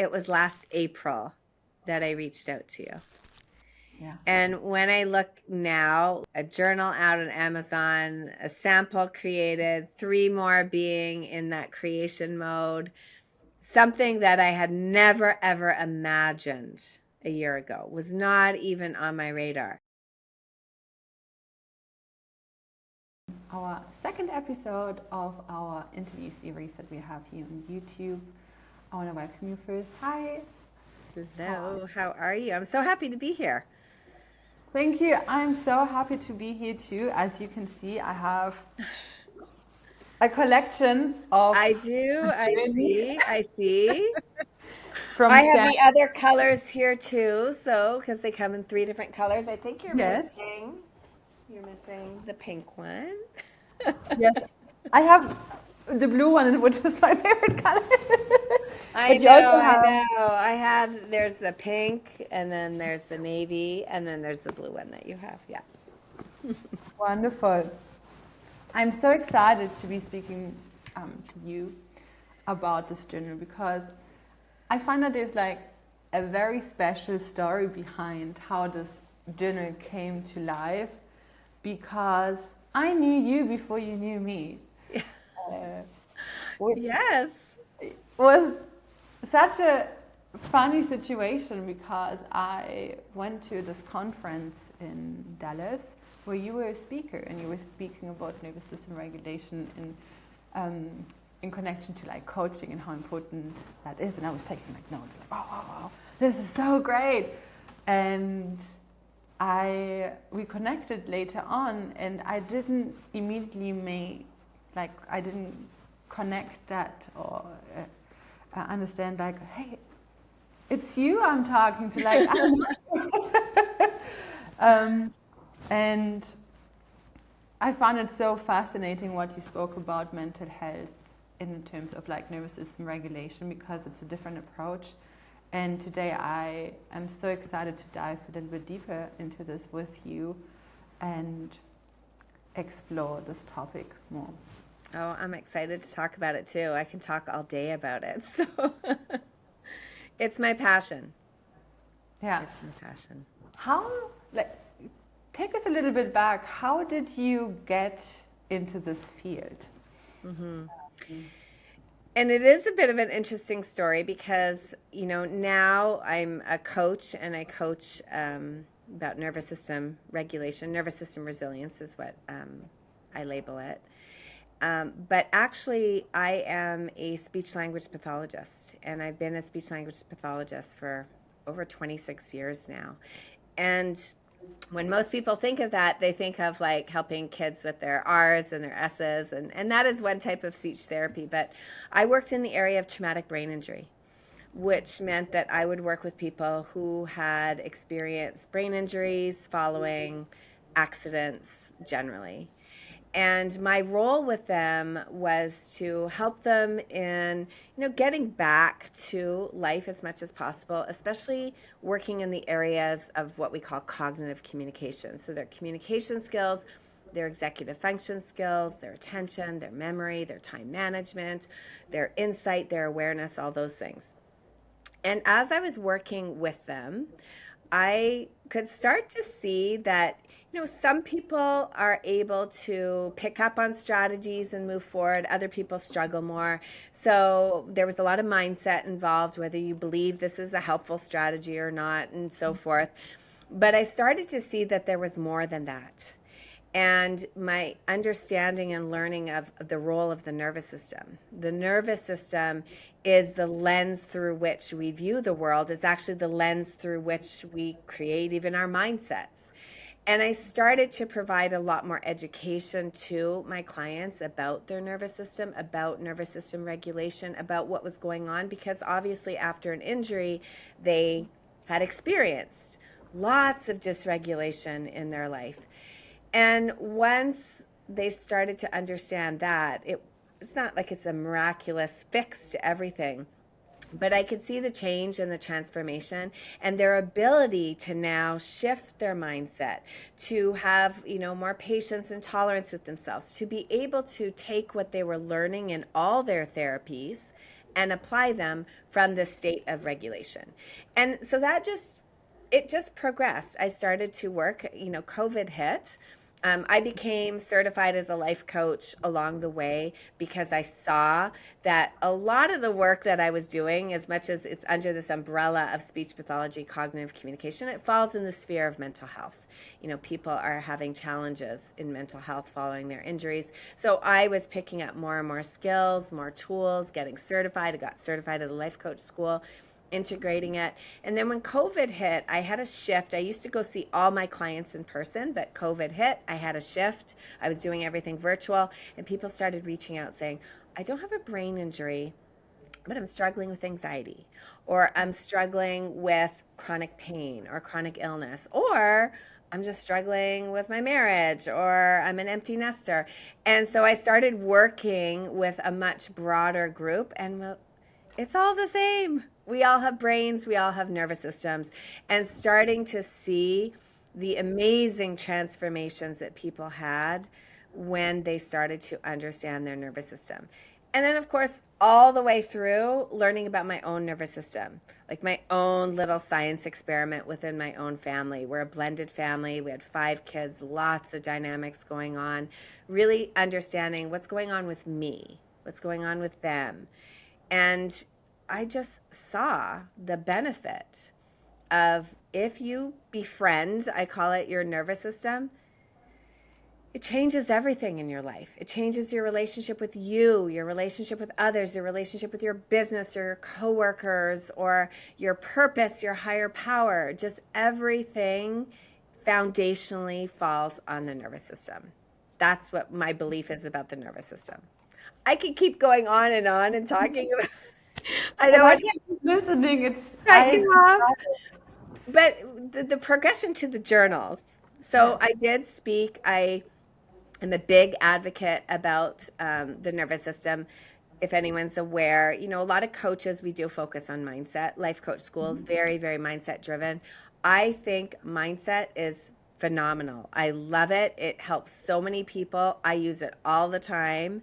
it was last April that I reached out to you. Yeah. And when I look now, a journal out on Amazon, a sample created, 3 more being in that creation mode, something that I had never, ever imagined a year ago, was not even on my radar. Our second episode of our interview series that we have here on YouTube. I want to welcome you first. Hi. Hello, how are you? I'm so happy to be here. Thank you. I'm so happy to be here too. As you can see, I have a collection of. I do. I see. From I have the other colors here too, so because they come in 3 different colors. I think Yes. you're missing the pink one. Yes, I have the blue one, which is my favorite color. I But you also have. I have, there's the pink, and then there's the navy, and then there's the blue one that you have. Yeah. Wonderful. I'm so excited to be speaking to you about this journal because I find that there's like a very special story behind how this journal came to life, because I knew you before you knew me. Which Yes. was such a funny situation because I went to this conference in Dallas where you were a speaker and you were speaking about nervous system regulation in connection to like coaching and how important that is. And I was taking like notes, like, wow, this is so great. And we connected later on, and I didn't immediately I didn't connect that or understand like, hey, it's you I'm talking to, like, and I found it so fascinating what you spoke about mental health in terms of like nervous system regulation, because it's a different approach. And today I am so excited to dive a little bit deeper into this with you and explore this topic more. Oh, I'm excited to talk about it too. I can talk all day about it. So it's my passion. Yeah. It's my passion. How, like, take us a little bit back. How did you get into this field? Mm-hmm. And it is a bit of an interesting story because, now I'm a coach, and I coach about nervous system regulation. Nervous system resilience is what I label it. But actually, I am a speech-language pathologist, and I've been a speech-language pathologist for over 26 years now. And when most people think of that, they think of like helping kids with their R's and their S's, and that is one type of speech therapy. But I worked in the area of traumatic brain injury, which meant that I would work with people who had experienced brain injuries following accidents generally. And my role with them was to help them in, getting back to life as much as possible, especially working in the areas of what we call cognitive communication. So their communication skills, their executive function skills, their attention, their memory, their time management, their insight, their awareness, all those things. And as I was working with them, I could start to see that some people are able to pick up on strategies and move forward. Other people struggle more. So there was a lot of mindset involved, whether you believe this is a helpful strategy or not, and so forth. But I started to see that there was more than that. And my understanding and learning of the role of the nervous system. The nervous system is the lens through which we view the world, is actually the lens through which we create even our mindsets. And I started to provide a lot more education to my clients about their nervous system, about nervous system regulation, about what was going on, because obviously after an injury, they had experienced lots of dysregulation in their life. And once they started to understand that, it's not like it's a miraculous fix to everything, but I could see the change and the transformation and their ability to now shift their mindset, to have, more patience and tolerance with themselves, to be able to take what they were learning in all their therapies and apply them from the state of regulation. And so it just progressed. I started to work, COVID hit. I became certified as a life coach along the way because I saw that a lot of the work that I was doing, as much as it's under this umbrella of speech pathology, cognitive communication, it falls in the sphere of mental health. People are having challenges in mental health following their injuries. So I was picking up more and more skills, more tools, getting certified. I got certified at a life coach school, integrating it. And then when COVID hit, I had a shift. I used to go see all my clients in person, but COVID hit, I had a shift. I was doing everything virtual, and people started reaching out saying, I don't have a brain injury, but I'm struggling with anxiety, or I'm struggling with chronic pain or chronic illness, or I'm just struggling with my marriage, or I'm an empty nester. And so I started working with a much broader group, and it's all the same. We all have brains, we all have nervous systems, and starting to see the amazing transformations that people had when they started to understand their nervous system. And then, of course, all the way through learning about my own nervous system, like my own little science experiment within my own family. We're a blended family. We had 5 kids, lots of dynamics going on, really understanding what's going on with me, what's going on with them. And I just saw the benefit of, if you befriend, I call it, your nervous system, it changes everything in your life. It changes your relationship with you, your relationship with others, your relationship with your business or your coworkers, or your purpose, your higher power. Just everything foundationally falls on the nervous system. That's what my belief is about the nervous system. I could keep going on and talking about. I But know I I can keep listening. It's cut I you off, but the progression to the journals. So Yes. I did speak. I am a big advocate about the nervous system. If anyone's aware, a lot of coaches, we do focus on mindset. Life coach schools, very, very mindset driven. I think mindset is phenomenal. I love it. It helps so many people. I use it all the time.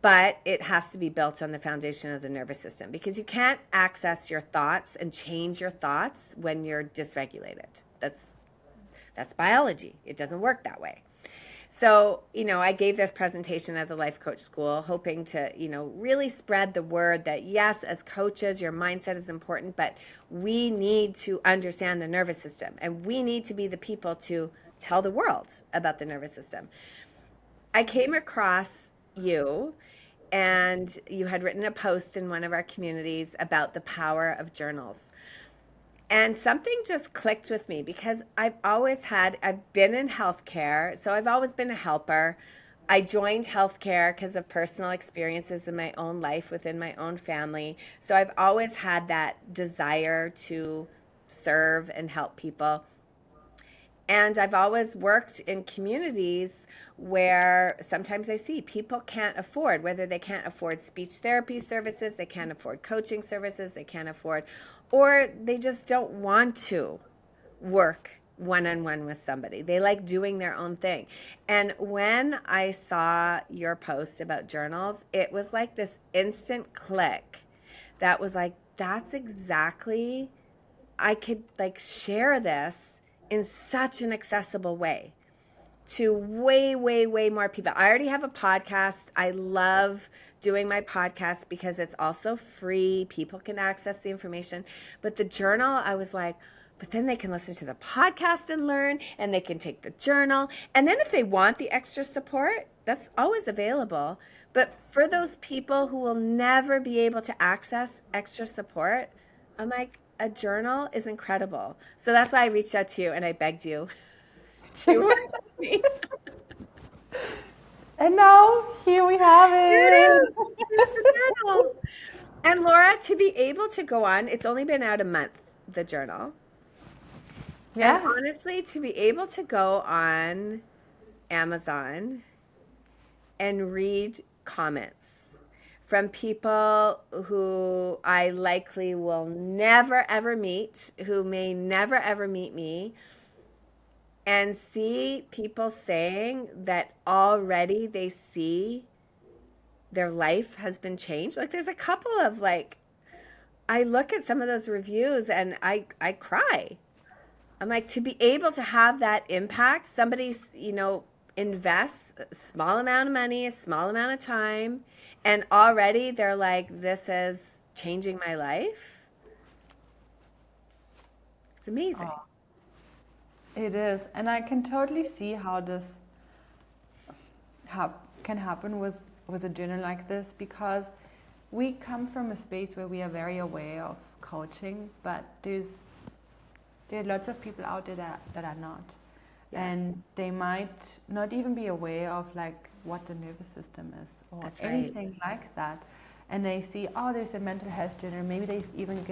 But it has to be built on the foundation of the nervous system, because you can't access your thoughts and change your thoughts when you're dysregulated. That's biology. It doesn't work that way. So, I gave this presentation at the Life Coach School, hoping to, really spread the word that, yes, as coaches, your mindset is important, but we need to understand the nervous system, and we need to be the people to tell the world about the nervous system. I came across you, and you had written a post in one of our communities about the power of journals. And something just clicked with me, because I've been in healthcare, so I've always been a helper. I joined healthcare because of personal experiences in my own life within my own family. So I've always had that desire to serve and help people. And I've always worked in communities where sometimes I see people can't afford, whether they can't afford speech therapy services, they can't afford coaching services, they can't afford, or they just don't want to work one-on-one with somebody. They like doing their own thing. And when I saw your post about journals, it was like this instant click that was like, that's exactly, I could share this in such an accessible way to way, way, way more people. I already have a podcast. I love doing my podcast because it's also free. People can access the information. But the journal, I was like, but then they can listen to the podcast and learn, and they can take the journal. And then if they want the extra support, that's always available. But for those people who will never be able to access extra support, I'm like, a journal is incredible. So that's why I reached out to you and I begged you to work with me. And now here we have Here it it. is. It's a journal. And Laura, to be able to go on, it's only been out a month, the journal. And Yes. honestly, to be able to go on Amazon and read comments from people who I likely will never ever meet, who may never ever meet me, and see people saying that already they see their life has been changed. Like there's a couple of like I look at some of those reviews and I cry. I'm like, to be able to have that impact, somebody's, invests a small amount of money, a small amount of time, and already they're like, this is changing my life. It's amazing. Oh, it is. And I can totally see how this can happen with a journal like this, because we come from a space where we are very aware of coaching, but there are lots of people out there that are not. Yeah, And they might not even be aware of like what the nervous system is or that's right. anything like that. And they see, oh, there's a mental health journal. Maybe they've even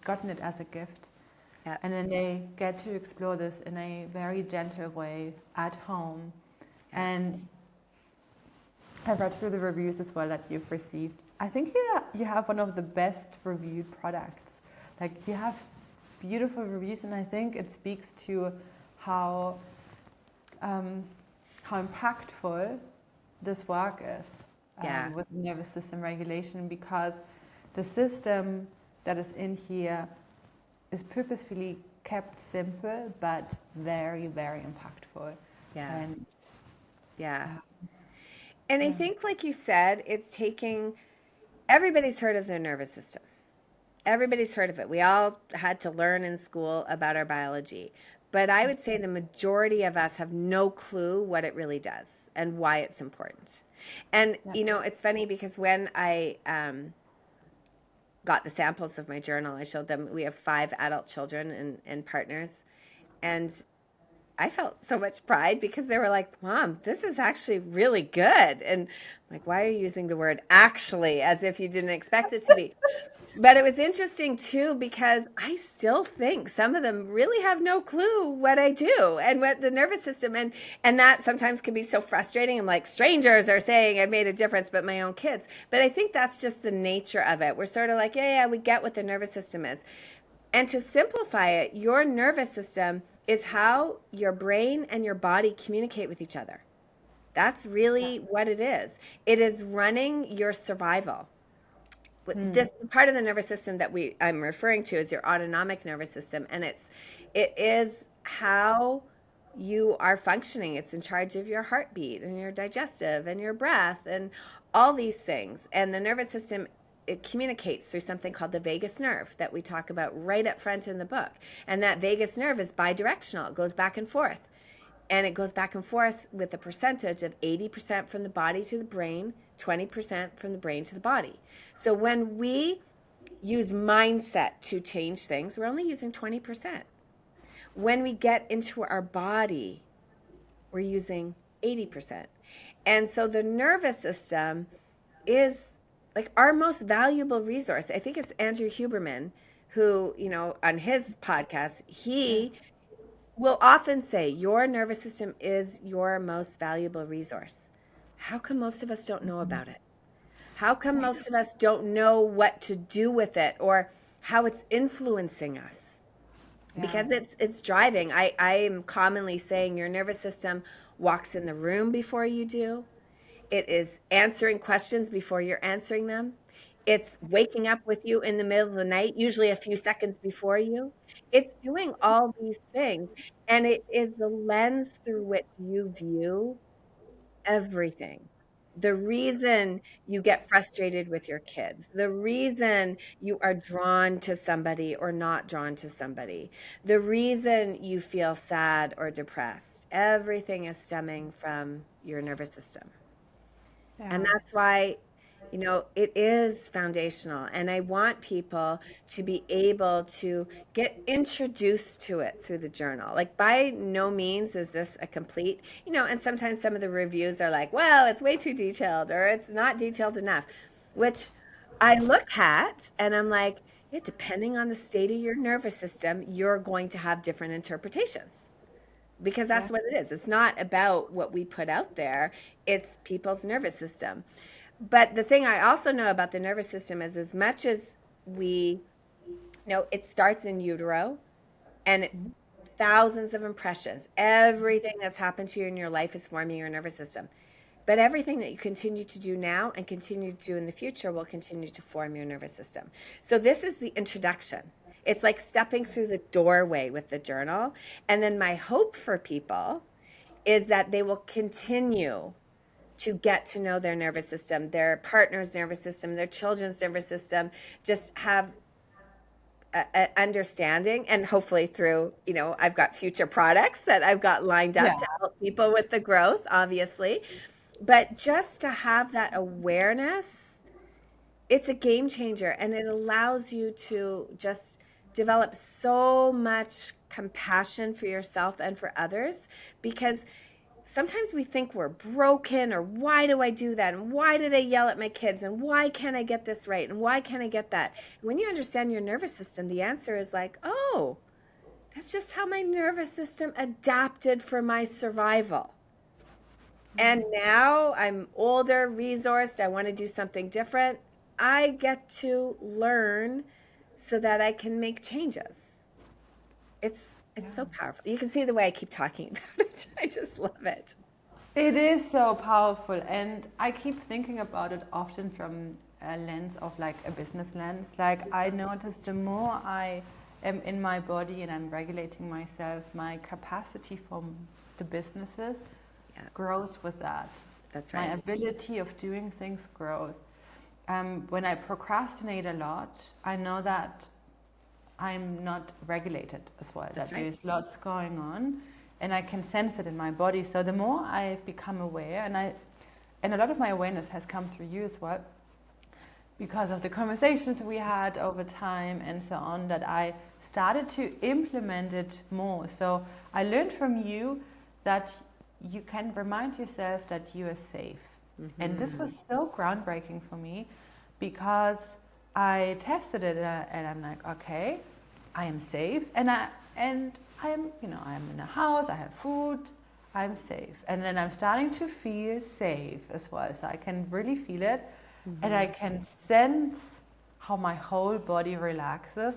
gotten it as a gift. Yeah, And then they get to explore this in a very gentle way at home. yeah, And I've read through the reviews as well that you've received. I think you have one of the best reviewed products. Like you have beautiful reviews, and I think it speaks to how how impactful this work is yeah, with nervous system regulation, because the system that is in here is purposefully kept simple but very, very impactful. yeah, And yeah. uh, And I yeah, think, like you said, it's taking everybody's heard of their nervous system. Everybody's heard of it. We all had to learn in school about our biology. But I would say the majority of us have no clue what it really does and why it's important. And, yeah, it's funny because when I got the samples of my journal, I showed them, we have 5 adult children and partners. And I felt so much pride because they were like, Mom, this is actually really good. And I'm like, why are you using the word actually as if you didn't expect it to be? But it was interesting too because I still think some of them really have no clue what I do and what the nervous system and that sometimes can be so frustrating. I'm like, strangers are saying I've made a difference, but my own kids. But I think that's just the nature of it. We're sort of like, yeah, we get what the nervous system is. And to simplify it, your nervous system is how your brain and your body communicate with each other. That's yeah. really what it is. It is running your survival. Hmm. This part of the nervous system that I'm referring to is your autonomic nervous system, and it is how you are functioning. It's in charge of your heartbeat and your digestive and your breath and all these things. And the nervous system, it communicates through something called the vagus nerve that we talk about right up front in the book. And that vagus nerve is bidirectional. It goes back and forth. And it goes back and forth with a percentage of 80% from the body to the brain, 20% from the brain to the body. So when we use mindset to change things, we're only using 20%. When we get into our body, we're using 80%. And so the nervous system is like our most valuable resource. I think it's Andrew Huberman who, on his podcast, Yeah. he will often say your nervous system is your most valuable resource. How come most of us don't know Mhm. about it? How come most of us don't know what to do with it or how it's influencing us? Yeah. Because it's driving. I am commonly saying your nervous system walks in the room before you do. It is answering questions before you're answering them. It's waking up with you in the middle of the night, usually a few seconds before you. It's doing all these things. And it is the lens through which you view everything. The reason you get frustrated with your kids, the reason you are drawn to somebody or not drawn to somebody, the reason you feel sad or depressed, everything is stemming from your nervous system. And Yeah. that's why, it is foundational. And I want people to be able to get introduced to it through the journal. Like, by no means is this a complete, and sometimes some of the reviews are like, well, it's way too detailed or it's not detailed enough, which I look at and I'm like, yeah, depending on the state of your nervous system, you're going to have different interpretations because Yeah. that's what it is. It's not about what we put out there, it's people's nervous system. But the thing I also know about the nervous system is as much as we know it starts in utero and Mhm. thousands of impressions, everything that's happened to you in your life is forming your nervous system. But everything that you continue to do now and continue to do in the future will continue to form your nervous system. So this is the introduction. It's like stepping through the doorway with the journal. And then my hope for people is that they will continue to get to know their nervous system, their partner's nervous system, their children's nervous system, just have a understanding. And hopefully through, I've got future products that I've got lined Yeah. up to help people with the growth, obviously. But just to have that awareness, it's a game changer, and it allows you to just develop so much compassion for yourself and for others, because sometimes we think we're broken, or why do I do that? And why did I yell at my kids? And why can't I get this right? And why can't I get that? When you understand your nervous system, the answer is like, oh, that's just how my nervous system adapted for my survival. And now I'm older, resourced, I want to do something different. I get to learn so that I can make changes. It's so powerful. You can see the way I keep talking about it. I just love it. It is so powerful, and I keep thinking about it often from a lens of like a business lens. Like I notice the more I am in my body and I'm regulating myself, my capacity for the businesses grows with that. That's right. My ability of doing things grows. When I procrastinate a lot, I know that I'm not regulated as well. That's that right. There's lots going on, and I can sense it in my body. So the more I've become aware, and a lot of my awareness has come through you as well, because of the conversations we had over time and so on, that I started to implement it more. So I learned from you that you can remind yourself that you are safe. Mm-hmm. And this was so groundbreaking for me, because I tested it and I'm like, okay, I am safe, and I am, I'm in a house, I have food, I'm safe. And then I'm starting to feel safe as well. So I can really feel it, and I can sense how my whole body relaxes,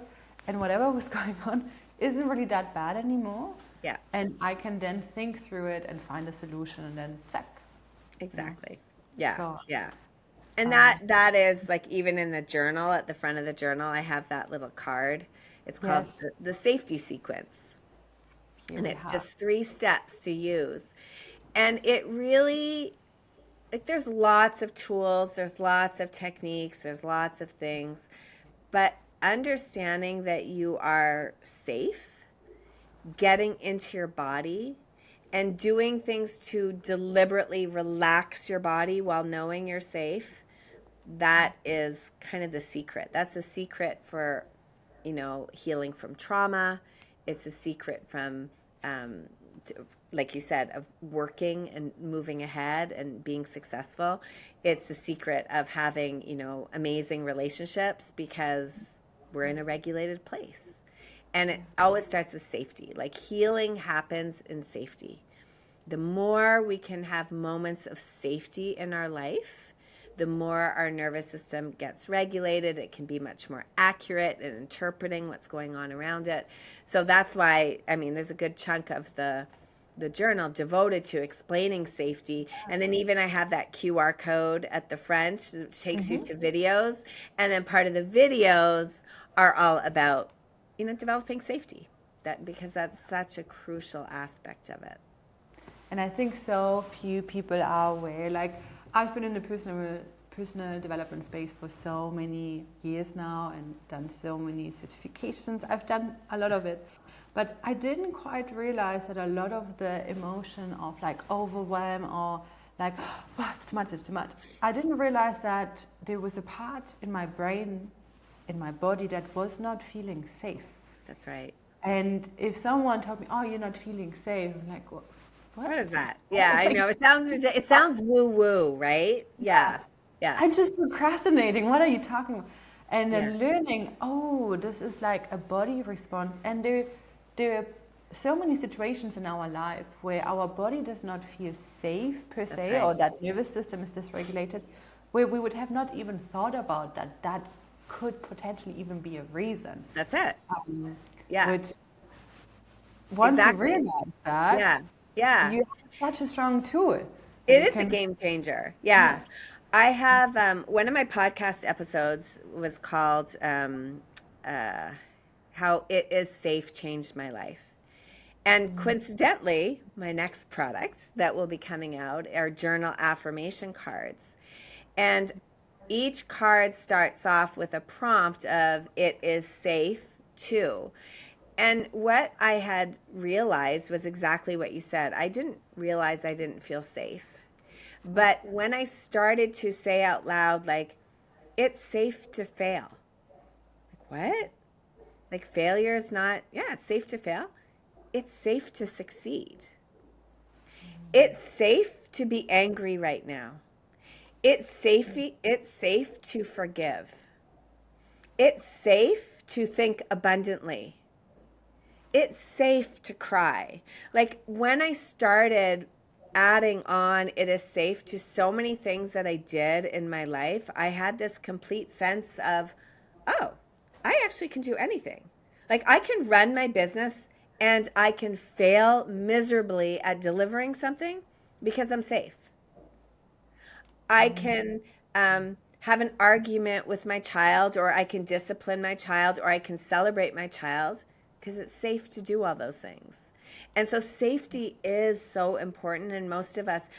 and whatever was going on isn't really that bad anymore. Yeah. And I can then think through it and find a solution, and then zack. Exactly. Yeah. So, yeah. And that is like, even in the journal, at the front of the journal, I have that little card. It's called the safety sequence. And it's just 3 steps to use. And it really, like, there's lots of tools, there's lots of techniques, there's lots of things. But understanding that you are safe, getting into your body, and doing things to deliberately relax your body while knowing you're safe, that is kind of the secret. That's a secret for, healing from trauma. It's a secret from, like you said, of working and moving ahead and being successful. It's the secret of having, amazing relationships, because we're in a regulated place. And it always starts with safety. Like, healing happens in safety. The more we can have moments of safety in our life, the more our nervous system gets regulated. It can be much more accurate in interpreting what's going on around it. So that's why, there's a good chunk of the journal devoted to explaining safety. And then even I have that QR code at the front, which takes you to videos. And then part of the videos are all about, developing safety, because that's such a crucial aspect of it. And I think so few people are aware. Like, I've been in the personal development space for so many years now, and done so many certifications. I've done a lot of it, but I didn't quite realize that a lot of the emotion of like overwhelm, or like, oh, it's too much. I didn't realize that there was a part in my brain, in my body, that was not feeling safe. That's right. And if someone told me, oh, you're not feeling safe, I'm like, what is that? Yeah, I know. It sounds woo-woo, right? Yeah. I'm just procrastinating. What are you talking about? And then learning, oh, this is like a body response. And there are so many situations in our life where our body does not feel safe per se, right, or that nervous system is dysregulated, where we would have not even thought about that could potentially even be a reason. That's it. Which, once you realize that, you have such a strong tool. It You is a can, game changer. yeah. Yeah. I have one of my podcast episodes was called uh, How It Is Safe Changed My Life. And coincidentally, my next product that will be coming out are journal affirmation cards. And each card starts off with a prompt of "it is safe to." And what I had realized was exactly what you said. I didn't realize I didn't feel safe. But when I started to say out loud, like, it's safe to fail. Like, what? Like, failure is not, yeah, it's safe to fail. It's safe to succeed. It's safe to be angry right now. It's safe to forgive. It's safe to think abundantly. It's safe to cry. Like when I started adding on it is safe to so many things that I did in my life, I had this complete sense of, oh, I actually can do anything. Like I can run my business and I can fail miserably at delivering something because I'm safe. I can have an argument with my child, or I can discipline my child, or I can celebrate my child because it's safe to do all those things. And so safety is so important. And most of us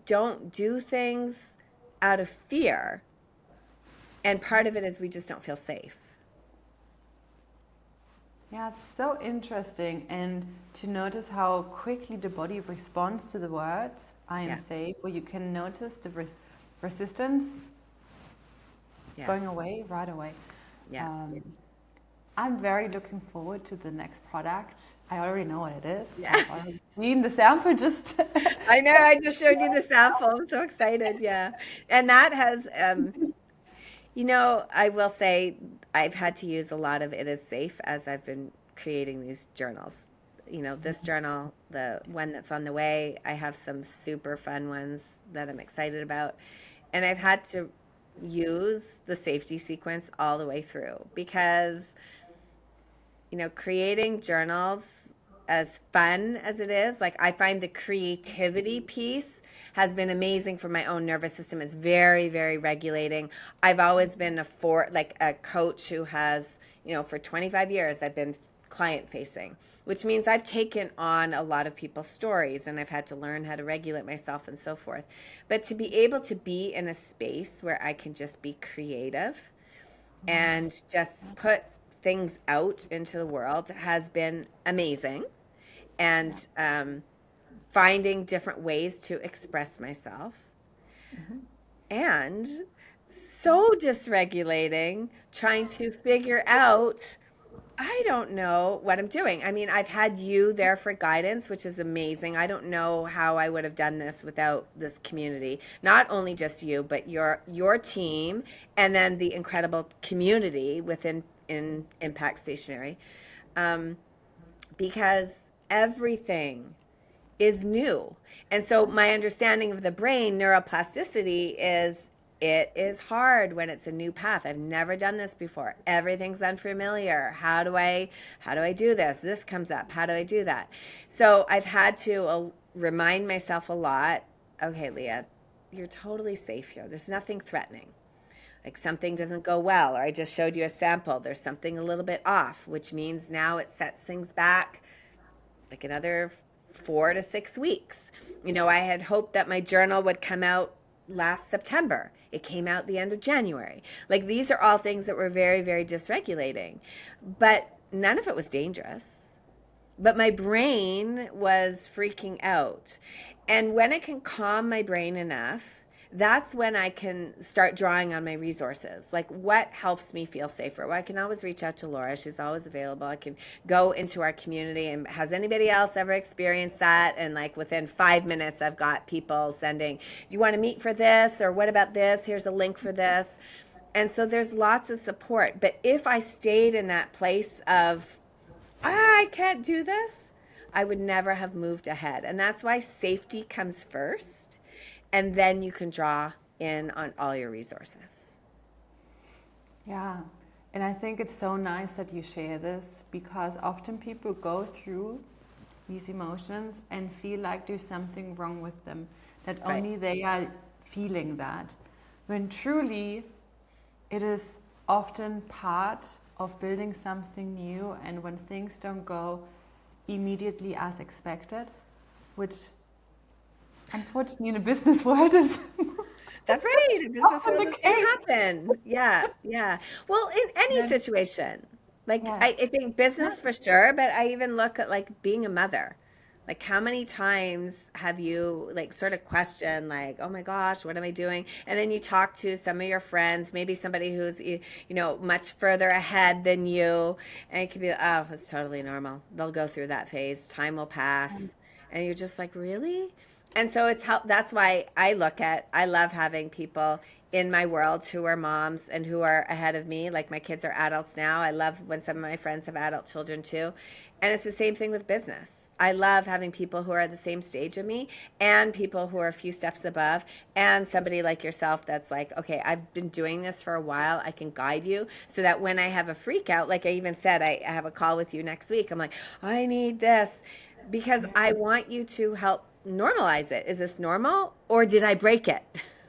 don't do things out of fear. And part of it is we just don't feel safe. Yeah, it's so interesting. And to notice how quickly the body responds to the words, I am Yeah. safe, or you can notice the resistance Yeah. going away right away. Yeah. Um, I'm very looking forward to the next product. I already know what it is. Yeah. I've already seen the sample just. I know. I just showed you the sample. I'm so excited. Yeah. And that has, I will say I've had to use a lot of it as safe as I've been creating these journals. This journal, the one that's on the way, I have some super fun ones that I'm excited about. And I've had to use the safety sequence all the way through because, creating journals, as fun as it is, like I find the creativity piece has been amazing for my own nervous system. It's very, very regulating. I've always been like a coach who has, for 25 years, I've been client facing, which means I've taken on a lot of people's stories and I've had to learn how to regulate myself and so forth. But to be able to be in a space where I can just be creative and just put things out into the world has been amazing. And finding different ways to express myself. And so dysregulating, trying to figure out, I don't know what I'm doing. I mean, I've had you there for guidance, which is amazing. I don't know how I would have done this without this community. Not only just you, but your team, and then the incredible community within in Impact Stationery, because everything is new. And so my understanding of the brain neuroplasticity is it is hard when it's a new path. I've never done this before. Everything's unfamiliar. How do I do this? This comes up. How do I do that? So I've had to remind myself a lot, okay, Leah, you're totally safe here. There's nothing threatening. Like something doesn't go well, or I just showed you a sample. There's something a little bit off, which means now it sets things back like another 4 to 6 weeks. I had hoped that my journal would come out last September. It came out the end of January. Like these are all things that were very, very dysregulating, but none of it was dangerous. But my brain was freaking out. And when I can calm my brain enough, that's when I can start drawing on my resources. Like what helps me feel safer? Well, I can always reach out to Laura. She's always available. I can go into our community, and has anybody else ever experienced that? And like within 5 minutes, I've got people sending, do you want to meet for this? Or what about this? Here's a link for this. And so there's lots of support. But if I stayed in that place of, I can't do this, I would never have moved ahead. And that's why safety comes first. And then you can draw in on all your resources. Yeah, and I think it's so nice that you share this, because often people go through these emotions and feel like there's something wrong with them. that That's right. only they are feeling that, when truly it is often part of building something new. And when things don't go immediately as expected, which unfortunately in the business world is That's right. In business often world, the it's going to case. happen. Yeah, yeah. Well, in any Then, situation, like yes. I think Yeah. business for sure, but I even look at like being a mother. Like how many times have you like sort of questioned like, oh my gosh, what am I doing? And then you talk to some of your friends, maybe somebody who's much further ahead than you, and it could be, oh, it's totally normal. They'll go through that phase. Time will pass. And you're just like, really? And so it's help. That's why I love having people in my world who are moms and who are ahead of me. Like my kids are adults now. I love when some of my friends have adult children too. And it's the same thing with business. I love having people who are at the same stage of me and people who are a few steps above, and somebody like yourself that's like, okay, I've been doing this for a while. I can guide you so that when I have a freak out, like I even said, I have a call with you next week. I'm like, I need this because I want you to help normalize it. Is this normal or did I break it?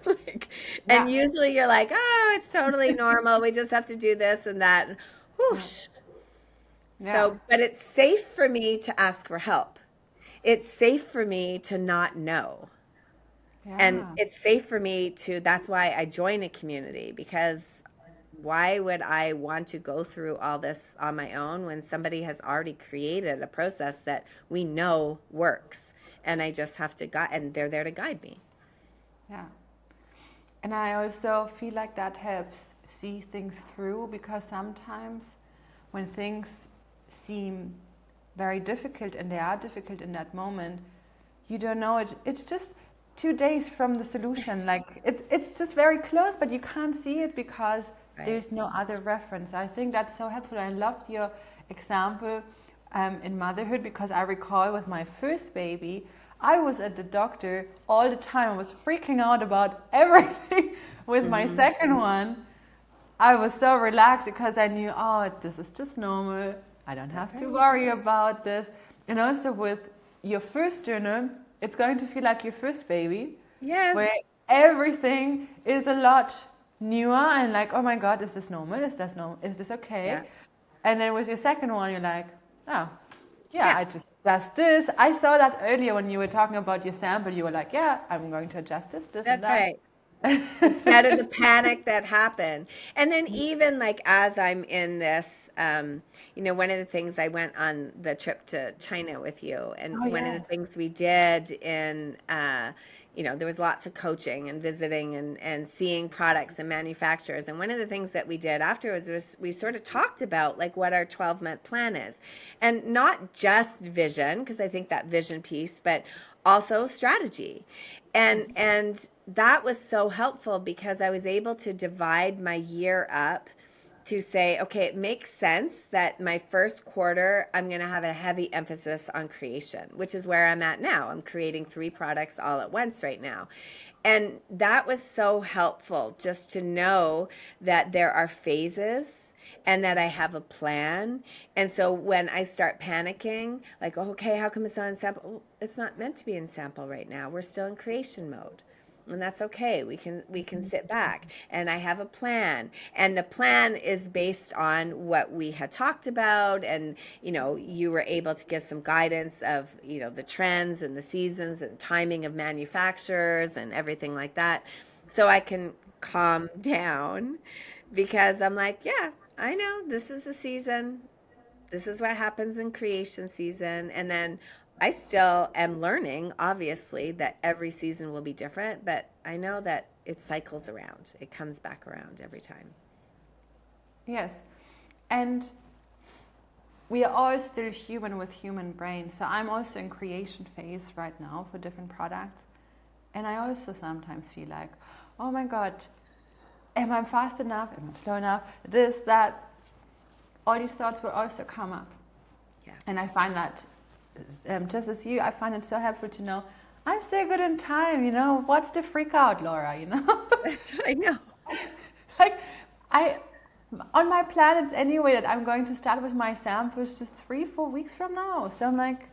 Like, and Yeah. usually you're like, oh, it's totally normal. We just have to do this and that. And Yeah. whoosh. Yeah. So, but it's safe for me to ask for help. It's safe for me to not know. And Yeah. it's safe for me to, that's why I join a community, because why would I want to go through all this on my own when somebody has already created a process that we know works? And I just have to guide, and they're there to guide me. Yeah. And I also feel like that helps see things through, because sometimes when things seem very difficult, and they are difficult in that moment, you don't know it. It's just 2 days from the solution. Like it's just very close, but you can't see it because Right. there's no other reference. I think that's so helpful. I loved your example in motherhood, because I recall with my first baby, I was at the doctor all the time. I was freaking out about everything. With my Mm-hmm. second one, I was so relaxed because I knew, oh, this is just normal. I don't That's have to right. worry about this. And also with your first journal, it's going to feel like your first baby, Yes. where everything is a lot newer and like, oh my God, is this normal? Is this normal? Is this Yeah. okay? And then with your second one, you're like, oh, yeah, Yeah. I just this. I saw that earlier when you were talking about your sample. You were like, yeah, I'm going to adjust this and That's that. right. Instead of the panic that happened. And then even like as I'm in this, one of the things, I went on the trip to China with you, and Oh one of the yes. things we did there was lots of coaching and visiting and seeing products and manufacturers. And one of the things that we did afterwards was we sort of talked about like what our 12-month plan is, and not just vision, because I think that vision piece, but also strategy. And that was so helpful because I was able to divide my year up to say, okay, it makes sense that my first quarter, I'm going to have a heavy emphasis on creation, which is where I'm at now. I'm creating 3 products all at once right now. And that was so helpful just to know that there are phases and that I have a plan. And so when I start panicking, like, oh, okay, how come it's not in sample? Well, it's not meant to be in sample right now. We're still in creation mode. And that's okay. We can sit back, and I have a plan, and the plan is based on what we had talked about, and you were able to get some guidance of the trends and the seasons and timing of manufacturers and everything like that, so I can calm down, because I'm like, yeah, I know this is a season. This is what happens in creation season. And then I still am learning, obviously, that every season will be different, but I know that it cycles around. It comes back around every time. Yes. And we are all still human with human brains. So I'm also in creation phase right now for different products. And I also sometimes feel like, oh my God, am I fast enough? Am I slow enough? This, that. All these thoughts will also come up. Yeah. And I find that, just as you, I find it so helpful to know I'm still good in time. What's the freak out, Laura? I know. Like, on my plan, it's anyway that I'm going to start with my samples just 3-4 weeks from now. So I'm like,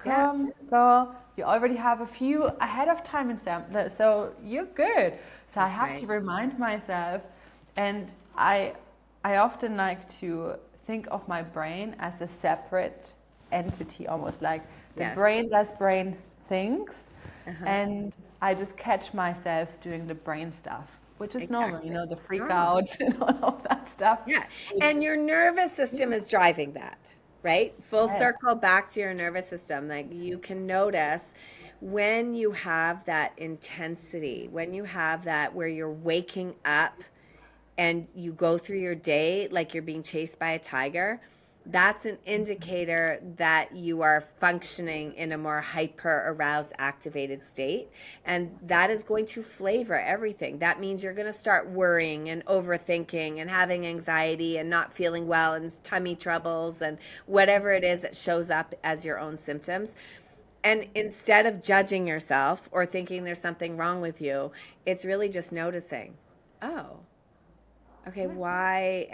Yeah, come, go. You already have a few ahead of time in them, so you're good. So I that's have to right. remind myself, and I often like to think of my brain as a separate entity, almost like the Yes. brain does brain things, Uh-huh. and I just catch myself doing the brain stuff, which is normal, Exactly. the freak Normal. outs and all of that stuff. Yeah. Which, And your nervous system is driving that, right? Full yes, circle back to your nervous system. Like you can notice when you have that intensity, when you have that where you're waking up and you go through your day like you're being chased by a tiger, that's an indicator that you are functioning in a more hyper aroused activated state, and that is going to flavor everything. That means you're going to start worrying and overthinking and having anxiety and not feeling well and tummy troubles and whatever it is that shows up as your own symptoms. And instead of judging yourself or thinking there's something wrong with you, it's really just noticing, oh, okay, why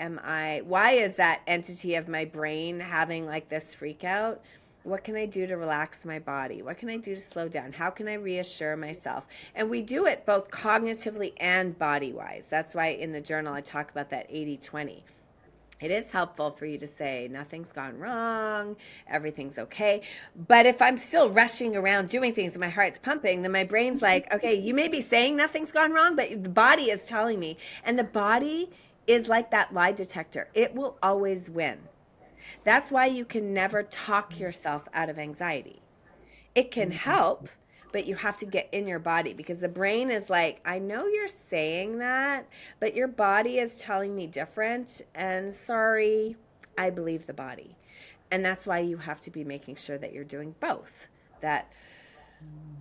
is that entity of my brain having like this freak out? What can I do to relax my body? What can I do to slow down? How can I reassure myself? And we do it both cognitively and body wise. That's why in the journal I talk about that 80/20. It is helpful for you to say nothing's gone wrong, everything's okay. But if I'm still rushing around doing things and my heart's pumping, then my brain's like, okay, you may be saying nothing's gone wrong, but the body is telling me. And the body is like that lie detector, it will always win. That's why you can never talk yourself out of anxiety. It can help, but you have to get in your body because the brain is like, I know you're saying that, but your body is telling me different. And sorry, I believe the body. And that's why you have to be making sure that you're doing both. That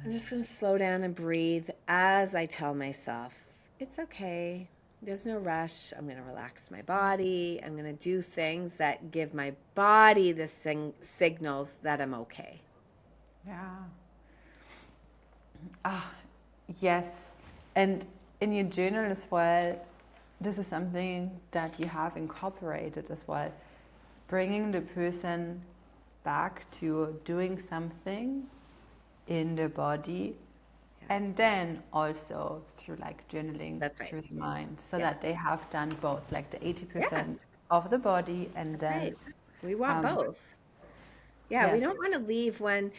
I'm just going to slow down and breathe as I tell myself, it's okay. There's no rush. I'm going to relax my body. I'm going to do things that give my body the signals that I'm okay. yeah. Ah, yes. And in your journal as well, this is something that you have incorporated as well. Bringing the person back to doing something in the body, Yeah, and then also through like journaling that's right. through the mind, so Yeah. that they have done both, like the Yeah, 80% of the body, and that's then right. We want um, both. Yeah, we yes, don't want to leave when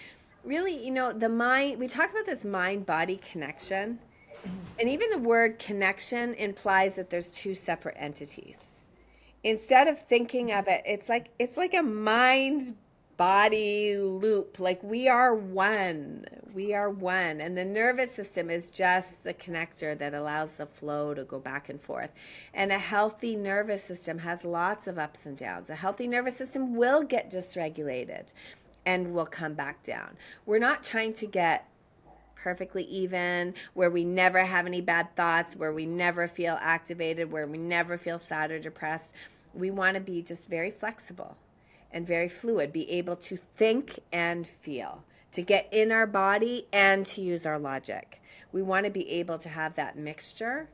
really, the mind, we talk about this mind body connection. And even the word connection implies that there's two separate entities. Instead of thinking of it, it's like a mind body loop. Like we are one. We are one. And the nervous system is just the connector that allows the flow to go back and forth. And a healthy nervous system has lots of ups and downs. A healthy nervous system will get dysregulated and will come back down. We're not trying to get perfectly even, where we never have any bad thoughts, where we never feel activated, where we never feel sad or depressed. We want to be just very flexible and very fluid, be able to think and feel, to get in our body and to use our logic. We want to be able to have that mixture,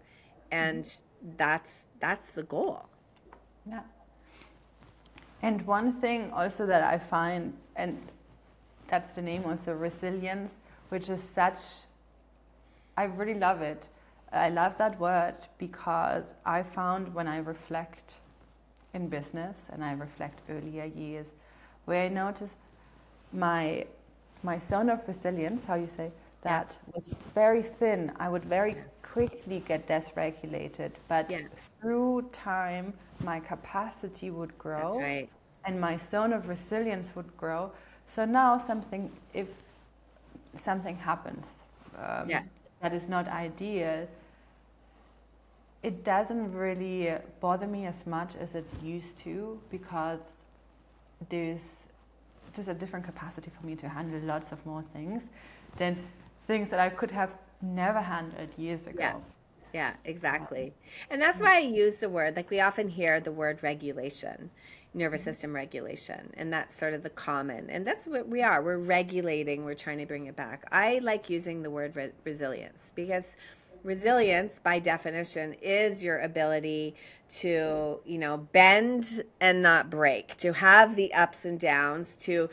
and that's the goal. yeah. And one thing also that I find, and that's the name also, resilience, which is such, I really love it. I love that word because I found when I reflect in business and I reflect earlier years, where I noticed my zone of resilience, how you say, Yeah. that was very thin. I would very quickly get dysregulated, but Yeah. through time, my capacity would That's grow right. and my zone of resilience would grow. So now if something happens Yeah. that is not ideal, it doesn't really bother me as much as it used to, because there's just a different capacity for me to handle lots of more things than things that I could have never handled years ago. Yeah. Yeah, exactly. And that's why I use the word, like we often hear the word regulation, nervous system regulation, and that's sort of the common. And that's what we are. We're regulating, we're trying to bring it back. I like using the word resilience because resilience, by definition, is your ability to, bend and not break, to have the ups and downs, to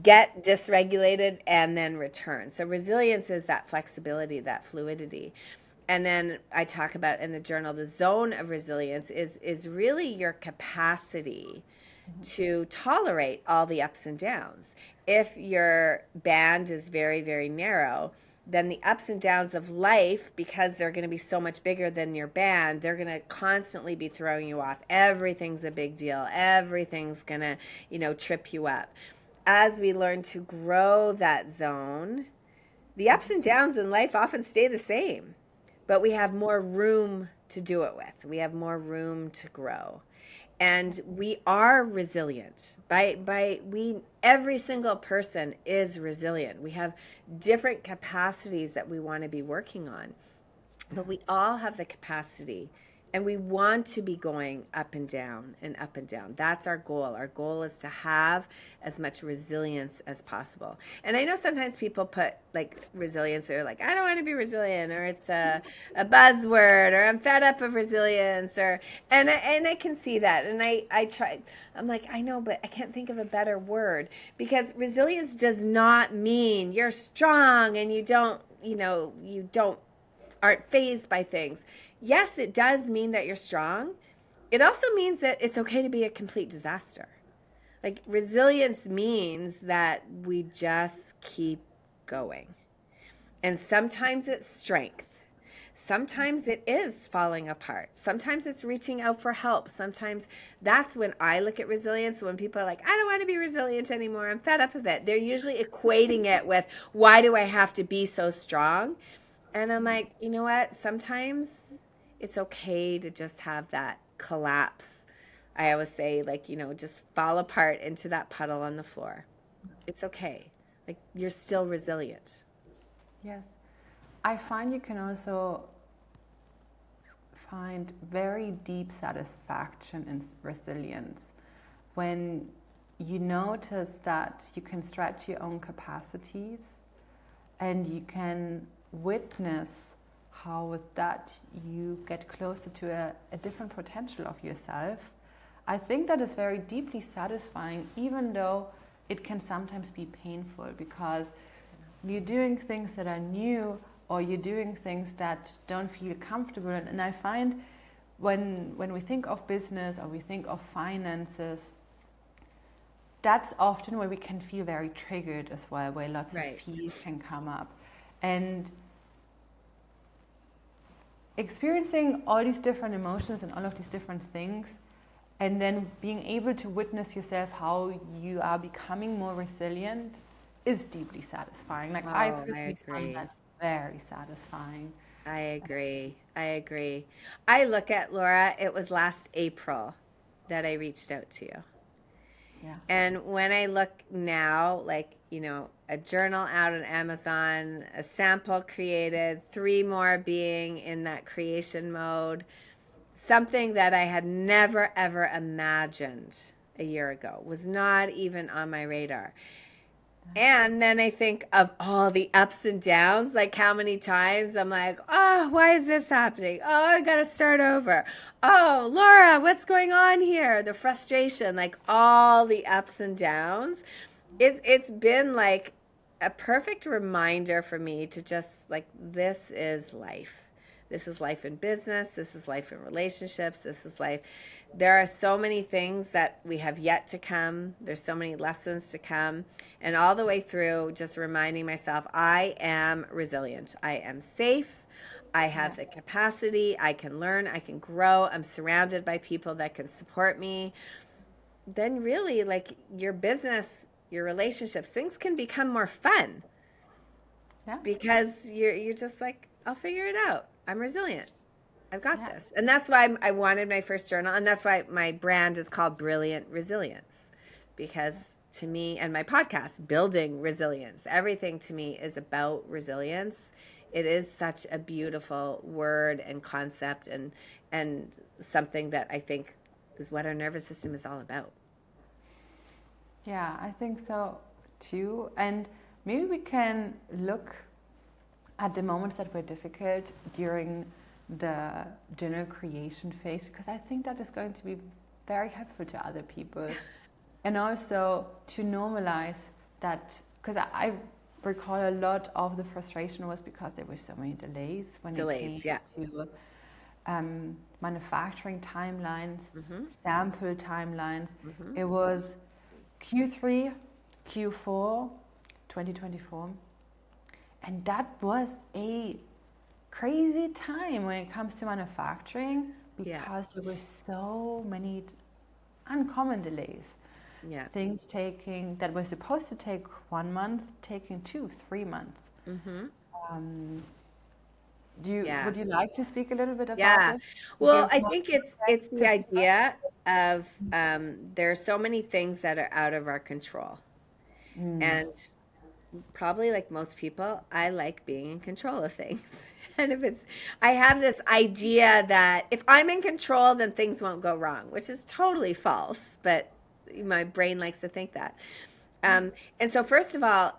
get dysregulated and then return. So resilience is that flexibility, that fluidity. And then I talk about in the journal, the zone of resilience is really your capacity to tolerate all the ups and downs. If your band is very, very narrow, then the ups and downs of life, because they're going to be so much bigger than your band, they're going to constantly be throwing you off. Everything's a big deal. Everything's going to, trip you up. As we learn to grow that zone, the ups and downs in life often stay the same, but we have more room to do it with. We have more room to grow. And we are resilient. Every single person is resilient. We have different capacities that we want to be working on, but we all have the capacity, and we want to be going up and down and up and down. That's our goal. Our goal is to have as much resilience as possible. And I know sometimes people put like resilience, they're like, I don't want to be resilient, or it's a buzzword, or I'm fed up of resilience, and I can see that. And I try, I'm like, I know, but I can't think of a better word, because resilience does not mean you're strong and you aren't fazed by things. Yes, it does mean that you're strong. It also means that it's okay to be a complete disaster. Like, resilience means that we just keep going. And sometimes it's strength. Sometimes it is falling apart. Sometimes it's reaching out for help. Sometimes that's when I look at resilience. When people are like, I don't want to be resilient anymore, I'm fed up of it. They're usually equating it with, why do I have to be so strong? And I'm like, you know what? Sometimes it's okay to just have that collapse. I always say, like, just fall apart into that puddle on the floor. It's okay. Like, you're still resilient. Yes. I find you can also find very deep satisfaction in resilience when you notice that you can stretch your own capacities, and you can witness how with that you get closer to a different potential of yourself. I think that is very deeply satisfying, even though it can sometimes be painful, because you're doing things that are new, or you're doing things that don't feel comfortable. And I find when we think of business, or we think of finances, that's often where we can feel very triggered as well, where lots of fears can come up. And experiencing all these different emotions and all of these different things, and then being able to witness yourself how you are becoming more resilient, is deeply satisfying. Like, I personally find that very satisfying. I agree. I look at, Laura, it was last April that I reached out to you. Yeah. And when I look now, like, a journal out on Amazon, a sample created, 3 more being in that creation mode, something that I had never, ever imagined a year ago, was not even on my radar. And then I think of all the ups and downs, like how many times I'm like, oh, why is this happening? Oh, I got to start over. Oh, Laura, what's going on here? The frustration, like all the ups and downs. It's been like a perfect reminder for me to just, like, this is life. This is life in business. This is life in relationships. This is life. There are so many things that we have yet to come. There's so many lessons to come. And all the way through, just reminding myself, I am resilient. I am safe. I have the capacity. I can learn. I can grow. I'm surrounded by people that can support me. Then really, like, your business, your relationships, things can become more fun. Yeah. Because you're just like, I'll figure it out. I'm resilient. I've got this. And that's why I wanted my first journal. And that's why my brand is called Brilliant Resilience. Because to me, and my podcast, Building Resilience, everything to me is about resilience. It is such a beautiful word and concept, and something that I think is what our nervous system is all about. Yeah, I think so too. And maybe we can look at the moments that were difficult during the journal creation phase, because I think that is going to be very helpful to other people. And also to normalize that, because I recall a lot of the frustration was because there were so many delays when it came to manufacturing timelines, sample timelines. It was Q3, Q4, 2024. And that was a crazy time when it comes to manufacturing because there were so many uncommon delays. Yeah. Things taking that were supposed to take 1 month, taking 2-3 months. Would you like to speak a little bit about this? Well, I think it's the idea of there are so many things that are out of our control. And probably like most people, I like being in control of things. And I have this idea that if I'm in control, then things won't go wrong, which is totally false, but my brain likes to think that. And so first of all,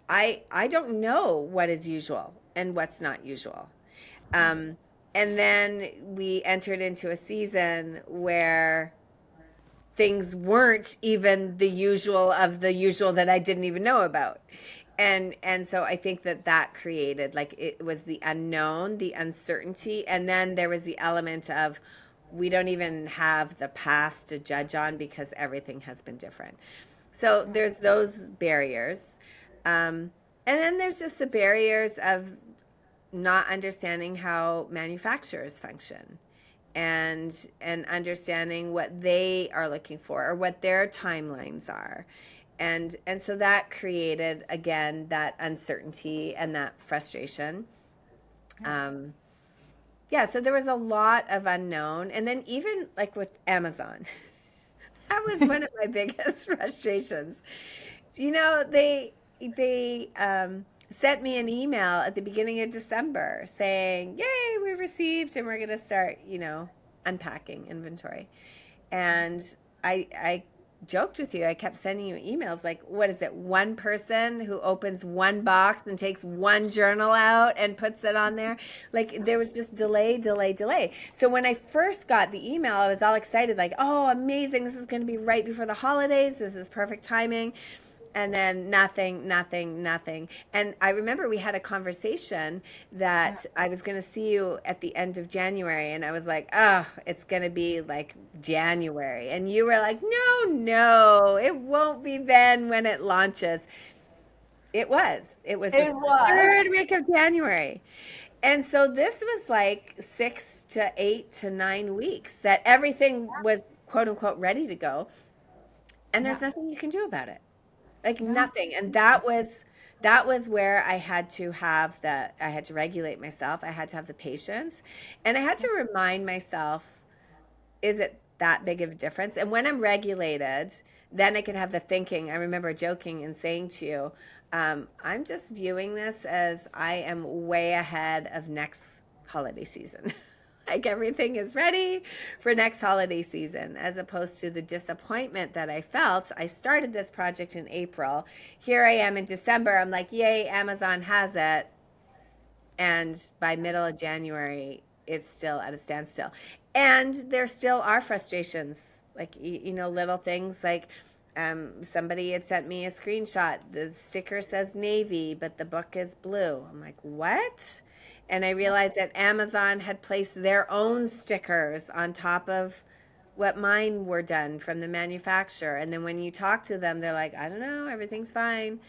I don't know what is usual and what's not usual. And then we entered into a season where things weren't even the usual of the usual that I didn't even know about. And so I think that created, like, it was the unknown, the uncertainty, and then there was the element of we don't even have the past to judge on because everything has been different. So there's those barriers. And then there's just the barriers of not understanding how manufacturers function and understanding what they are looking for or what their timelines are. And so that created, again, that uncertainty and that frustration. So there was a lot of unknown. And then even like with Amazon, that was one of my biggest frustrations. You know, they sent me an email at the beginning of December saying, "Yay, we received, and we're going to start, unpacking inventory." And I joked with you. I kept sending you emails like, what is it? One person who opens one box and takes one journal out and puts it on there. Like, there was just delay. So when I first got the email, I was all excited, like, oh, amazing. This is going to be right before the holidays. This is perfect timing. And then nothing. And I remember we had a conversation that I was going to see you at the end of January. And I was like, oh, it's going to be like January. And you were like, no, it won't be then when it launches. It was the third week of January. And so this was like 6 to 8 to 9 weeks that everything was quote unquote ready to go. And there's nothing you can do about it. Like nothing. And that was where I had to regulate myself. I had to have the patience, and I had to remind myself, is it that big of a difference? And when I'm regulated, then I can have the thinking. I remember joking and saying to you, I'm just viewing this as I am way ahead of next holiday season. Like, everything is ready for next holiday season, as opposed to the disappointment that I felt. I started this project in April. Here I am in December. I'm like, yay, Amazon has it. And by middle of January, it's still at a standstill. And there still are frustrations, like, little things like somebody had sent me a screenshot. The sticker says navy, but the book is blue. I'm like, what? And I realized that Amazon had placed their own stickers on top of what mine were done from the manufacturer. And then when you talk to them, they're like, I don't know, everything's fine.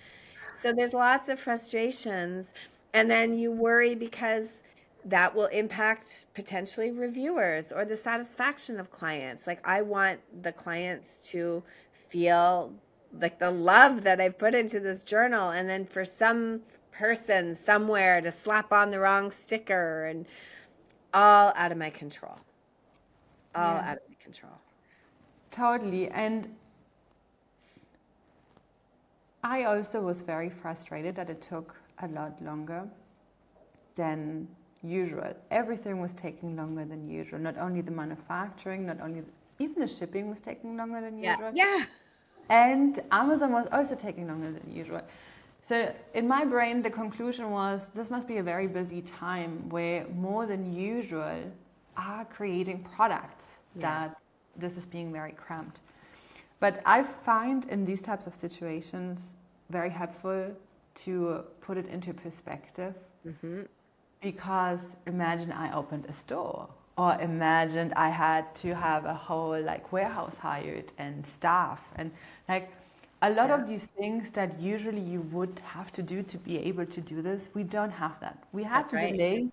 So there's lots of frustrations. And then you worry because that will impact potentially reviewers or the satisfaction of clients. Like, I want the clients to feel like the love that I've put into this journal. And then for some person somewhere to slap on the wrong sticker, and all out of my control. Out of my control. Totally. And I also was very frustrated that it took a lot longer than usual. Everything was taking longer than usual. Not only the manufacturing, even the shipping was taking longer than usual. Yeah. And Amazon was also taking longer than usual. So in my brain, the conclusion was this must be a very busy time where more than usual are creating products that this is being very cramped. But I find in these types of situations, very helpful to put it into perspective. Mm-hmm. Because imagine I opened a store, or imagine I had to have a whole like warehouse hired and staff, and like a lot of these things that usually you would have to do to be able to do this, we don't have that. We have That's right. delays,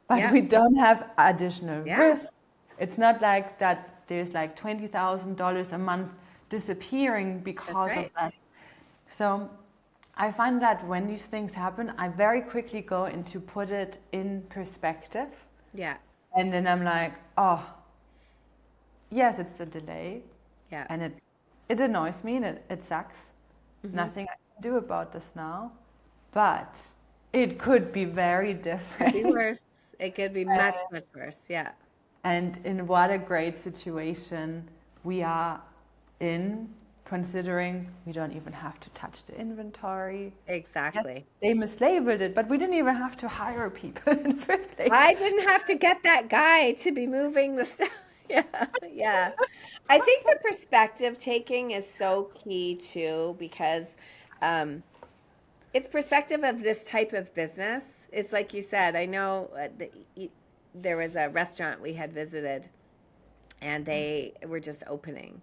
but Yeah. we don't have additional Yeah. risk. It's not like that there's like $20,000 a month disappearing because of that. So I find that when these things happen, I very quickly go into put it in perspective. Yeah. And then I'm like, oh, yes, it's a delay. Yeah. And it annoys me and it sucks. Mm-hmm. Nothing I can do about this now. But it could be very different. It could be worse. It could be much, much worse. Yeah. And in what a great situation we are in, considering we don't even have to touch the inventory. Exactly. Yes, they mislabeled it, but we didn't even have to hire people in the first place. I didn't have to get that guy to be moving the stuff. Yeah. Yeah. I think the perspective taking is so key too, because it's perspective of this type of business. It's like you said, I know there was a restaurant we had visited and they were just opening.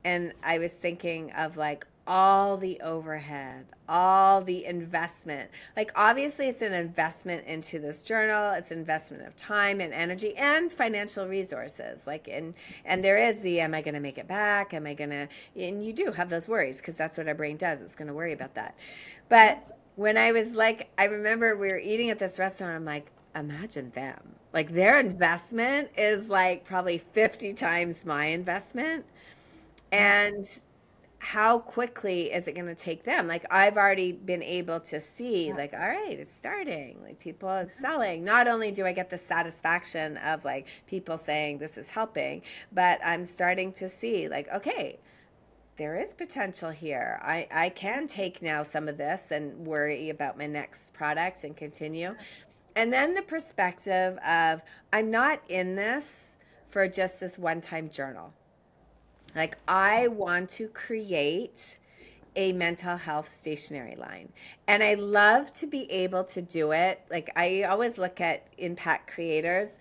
And I was thinking of like all the overhead, all the investment. Like obviously it's an investment into this journal, it's an investment of time and energy and financial resources. Like and there is the am I going to make it back? Am I going to and you do have those worries because that's what our brain does. It's going to worry about that. But when I was like I remember we were eating at this restaurant, I'm like imagine them. Like their investment is like probably 50 times my investment. And how quickly is it going to take them? Like I've already been able to see like, all right, it's starting, like people are selling. Not only do I get the satisfaction of like people saying this is helping, but I'm starting to see like, okay, there is potential here. I can take now some of this and worry about my next product and continue. And then the perspective of I'm not in this for just this one-time journal. Like I want to create a mental health stationery line. And I love to be able to do it. Like I always look at impact creators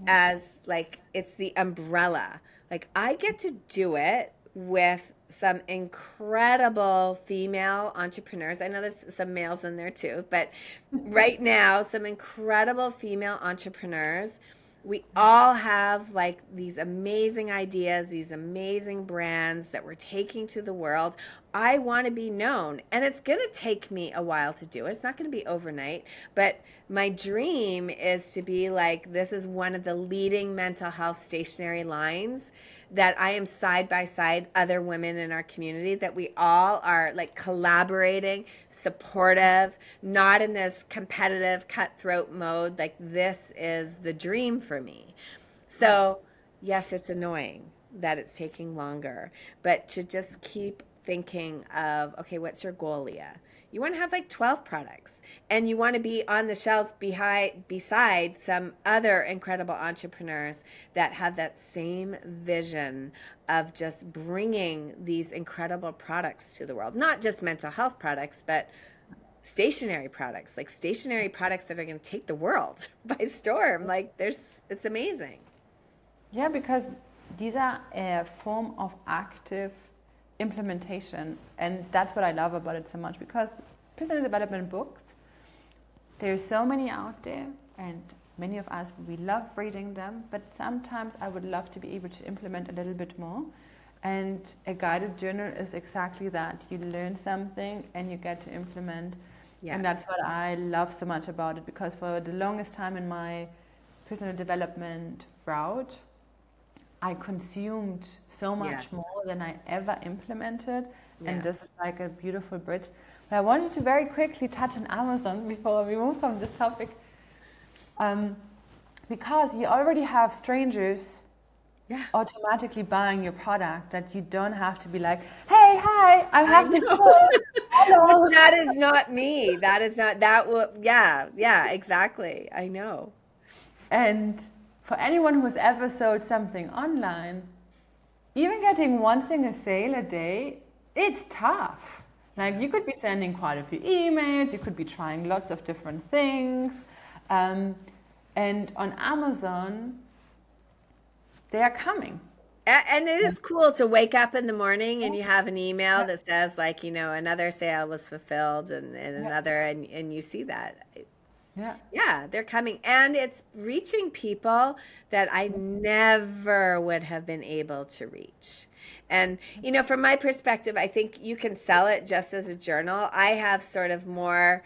as like it's the umbrella. Like I get to do it with some incredible female entrepreneurs. I know there's some males in there too, but right now some incredible female entrepreneurs. We all have like these amazing ideas, these amazing brands that we're taking to the world. I want to be known, and it's going to take me a while to do it. It's not going to be overnight, but my dream is to be like, this is one of the leading mental health stationery lines that I am side by side other women in our community, that we all are like collaborating, supportive, not in this competitive cutthroat mode. Like this is the dream for me. So yes, it's annoying that it's taking longer, but to just keep thinking of, okay, what's your goal, Leah? You want to have like 12 products and you want to be on the shelves beside some other incredible entrepreneurs that have that same vision of just bringing these incredible products to the world. Not just mental health products, but stationary products, like stationary products that are going to take the world by storm. Like it's amazing. Yeah, because these are a form of active implementation, and that's what I love about it so much, because personal development books, there's so many out there and many of us, we love reading them, but sometimes I would love to be able to implement a little bit more, and a guided journal is exactly that. You learn something and you get to implement. And that's what I love so much about it, because for the longest time in my personal development route, I consumed so much more than I ever implemented. And this is like a beautiful bridge. But I wanted to very quickly touch on Amazon before we move from this topic. Because you already have strangers automatically buying your product, that you don't have to be like, hey, hi, I have this book. Hello. That is not me. That is not, yeah, exactly. I know. And for anyone who's ever sold something online, even getting one single sale a day, it's tough. Like you could be sending quite a few emails, you could be trying lots of different things. Um, and on Amazon, they are coming. And it is cool to wake up in the morning and you have an email that says like, another sale was fulfilled and Yeah. another, and you see that. Yeah. Yeah, they're coming and it's reaching people that I never would have been able to reach. And, from my perspective, I think you can sell it just as a journal. I have sort of more,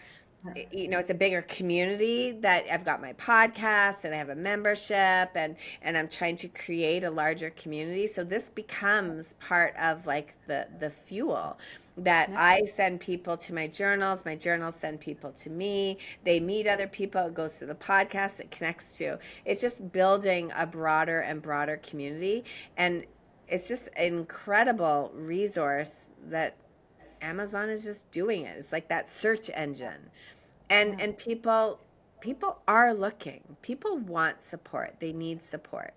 it's a bigger community that I've got my podcast and I have a membership and I'm trying to create a larger community. So this becomes part of like the fuel that I send people to my journals send people to me, they meet other people, it goes to the podcast, it connects to. It's just building a broader and broader community, and it's just an incredible resource that Amazon is just doing it. It's like that search engine. And people are looking. People want support. They need support.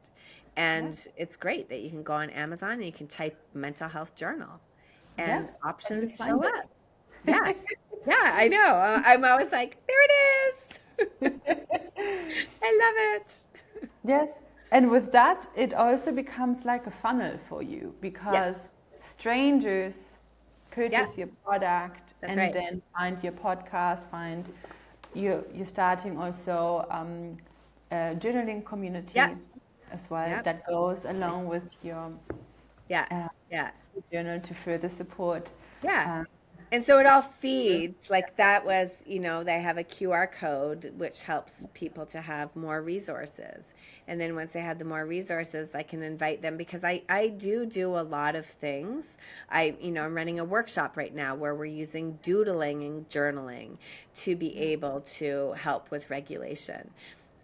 And it's great that you can go on Amazon and you can type mental health journal and options show up. Yeah. Yeah, I know. I'm always like, there it is. I love it. Yes. And with that, it also becomes like a funnel for you because strangers purchase your product That's and right. then find your podcast, find you're starting also a journaling community as well that goes along with your journal to further support. And so it all feeds, like that was, they have a QR code, which helps people to have more resources. And then once they have the more resources, I can invite them because I do a lot of things. I'm running a workshop right now where we're using doodling and journaling to be able to help with regulation.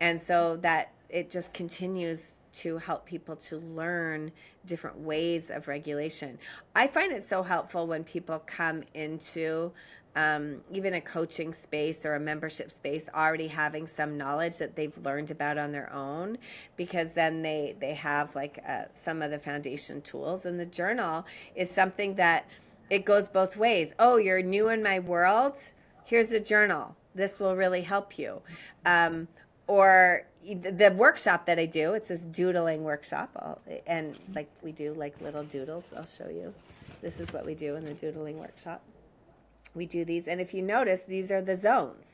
And so that it just continues to help people to learn different ways of regulation. I find it so helpful when people come into even a coaching space or a membership space already having some knowledge that they've learned about on their own, because then they have like some of the foundation tools. And the journal is something that it goes both ways. Oh, you're new in my world? Here's a journal. This will really help you. Or the workshop that I do, it's this doodling workshop, and like we do like little doodles. I'll show you. This is what we do in the doodling workshop. We do these, and if you notice, these are the zones,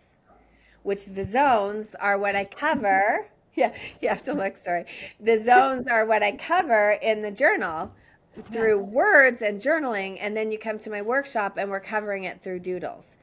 which the zones are what I cover. Yeah, you have to look, sorry. The zones are what I cover in the journal through words and journaling, and then you come to my workshop and we're covering it through doodles.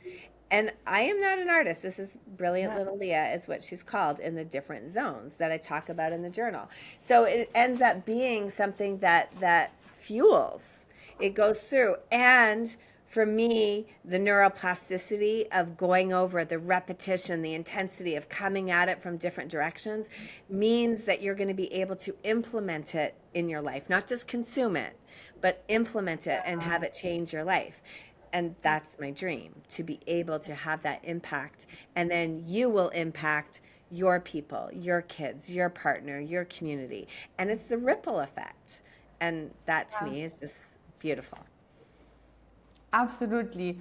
And I am not an artist. This is Brilliant Little Leah is what she's called in the different zones that I talk about in the journal. So it ends up being something that fuels. It goes through. And for me, the neuroplasticity of going over the repetition, the intensity of coming at it from different directions means that you're going to be able to implement it in your life, not just consume it, but implement it and have it change your life. And that's my dream, to be able to have that impact. And then you will impact your people, your kids, your partner, your community. And it's the ripple effect. And that to me is just beautiful. Absolutely.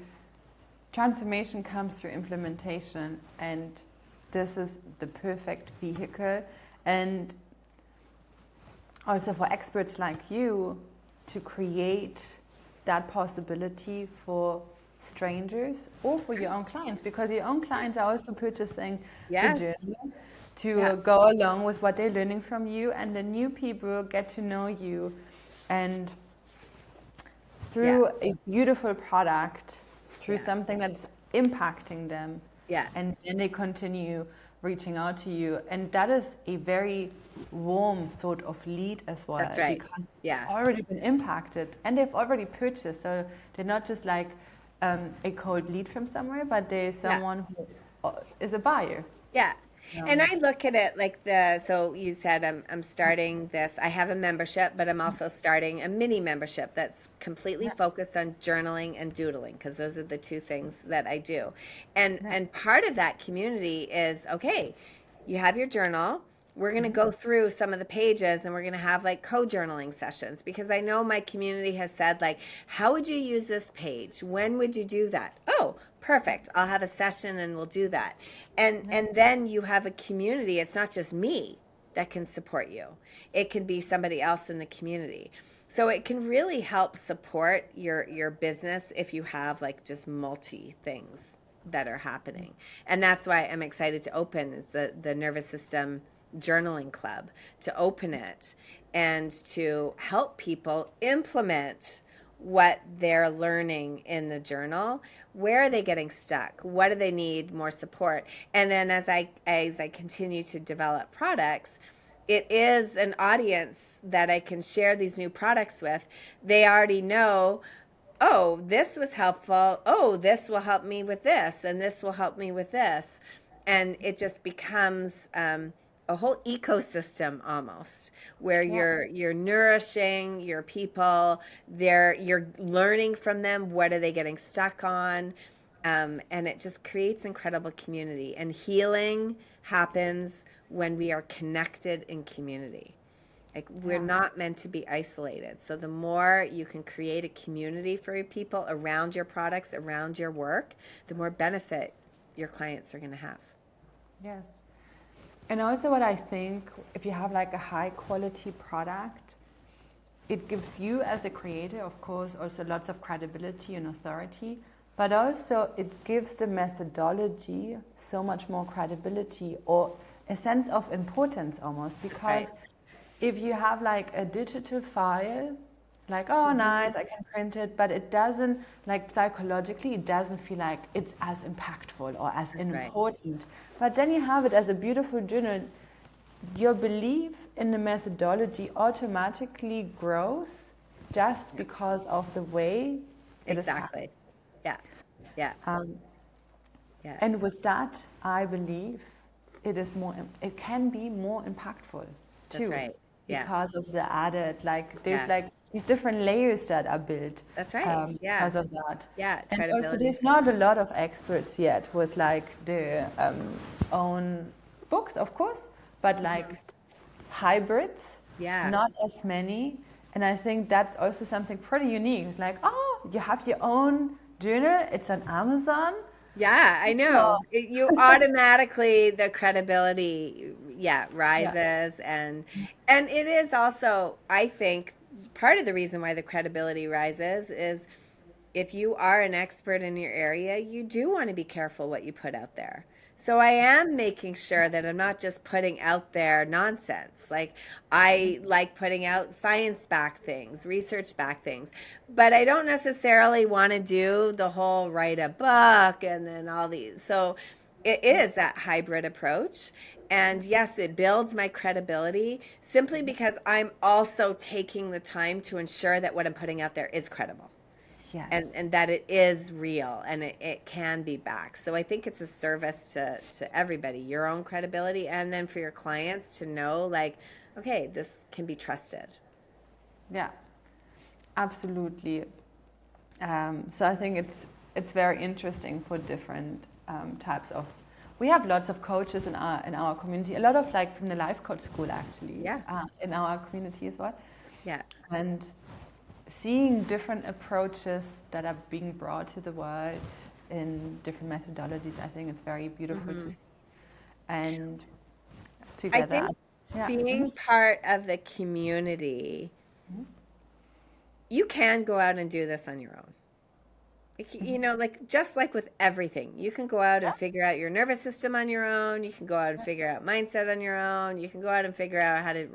Transformation comes through implementation, and this is the perfect vehicle. And also for experts like you to create that possibility for strangers or for your own clients, because your own clients are also purchasing the journey to go along with what they're learning from you, and the new people get to know you, and through a beautiful product, through something that's impacting them, and then they continue reaching out to you, and that is a very warm sort of lead as well. That's right. Because they've already been impacted and they've already purchased, so they're not just like a cold lead from somewhere, but there's someone who is a buyer. And I look at it like so you said I'm starting this. I have a membership, but I'm also starting a mini membership that's completely focused on journaling and doodling, because those are the two things that I do. And part of that community is, okay, you have your journal, we're going to go through some of the pages and we're going to have like co-journaling sessions, because I know my community has said like, how would you use this page? When would you do that? Oh, perfect. I'll have a session and we'll do that. And then you have a community. It's not just me that can support you. It can be somebody else in the community. So it can really help support your business if you have like just multi things that are happening. And that's why I'm excited to open is the nervous system journaling club, to open it and to help people implement what they're learning in the journal. Where are they getting stuck? What do they need more support? And then as I continue to develop products, it is an audience that I can share these new products with. They already know, oh, this was helpful. Oh, this will help me with this, and this will help me with this. And it just becomes a whole ecosystem almost, where you're nourishing your people. You're learning from them. What are they getting stuck on? And it just creates incredible community. And healing happens when we are connected in community. Like, we're not meant to be isolated. So the more you can create a community for your people around your products, around your work, the more benefit your clients are going to have. Yes. And also what I think, if you have like a high quality product, it gives you as a creator, of course, also lots of credibility and authority, but also it gives the methodology so much more credibility, or a sense of importance almost, because if you have like a digital file, like, oh, nice, I can print it, but it doesn't, like psychologically, it doesn't feel like it's as impactful or as important. But then you have it as a beautiful journal. Your belief in the methodology automatically grows just because of the way it is. Exactly. Yeah. Yeah. And with that, I believe it can be more impactful too. That's right. Yeah. Because of the added, like, there's like these different layers that are built. That's right. Because of that. Yeah. And also, there's not a lot of experts yet with like their own books, of course, but like hybrids. Yeah. Not as many. And I think that's also something pretty unique. It's like, oh, you have your own journal. It's on Amazon. Yeah, I know. You automatically, the credibility, rises. And it is also, I think, part of the reason why the credibility rises is if you are an expert in your area, you do want to be careful what you put out there. So I am making sure that I'm not just putting out there nonsense. Like, I like putting out science-backed things, research-backed things, but I don't necessarily want to do the whole write a book and then all these. So it is that hybrid approach. And yes, it builds my credibility simply because I'm also taking the time to ensure that what I'm putting out there is credible. Yes. And that it is real and it can be backed. So I think it's a service to everybody, your own credibility, and then for your clients to know, like, okay, this can be trusted. Yeah, absolutely. So I think it's very interesting for different types of. We have lots of coaches in our community. A lot of like from the life coach school actually. Yeah. In our community as well. Yeah. And seeing different approaches that are being brought to the world in different methodologies, I think it's very beautiful to see. And together, I think being part of the community, you can go out and do this on your own. You know, like just like with everything, you can go out and figure out your nervous system on your own. You can go out and figure out mindset on your own. You can go out and figure out how to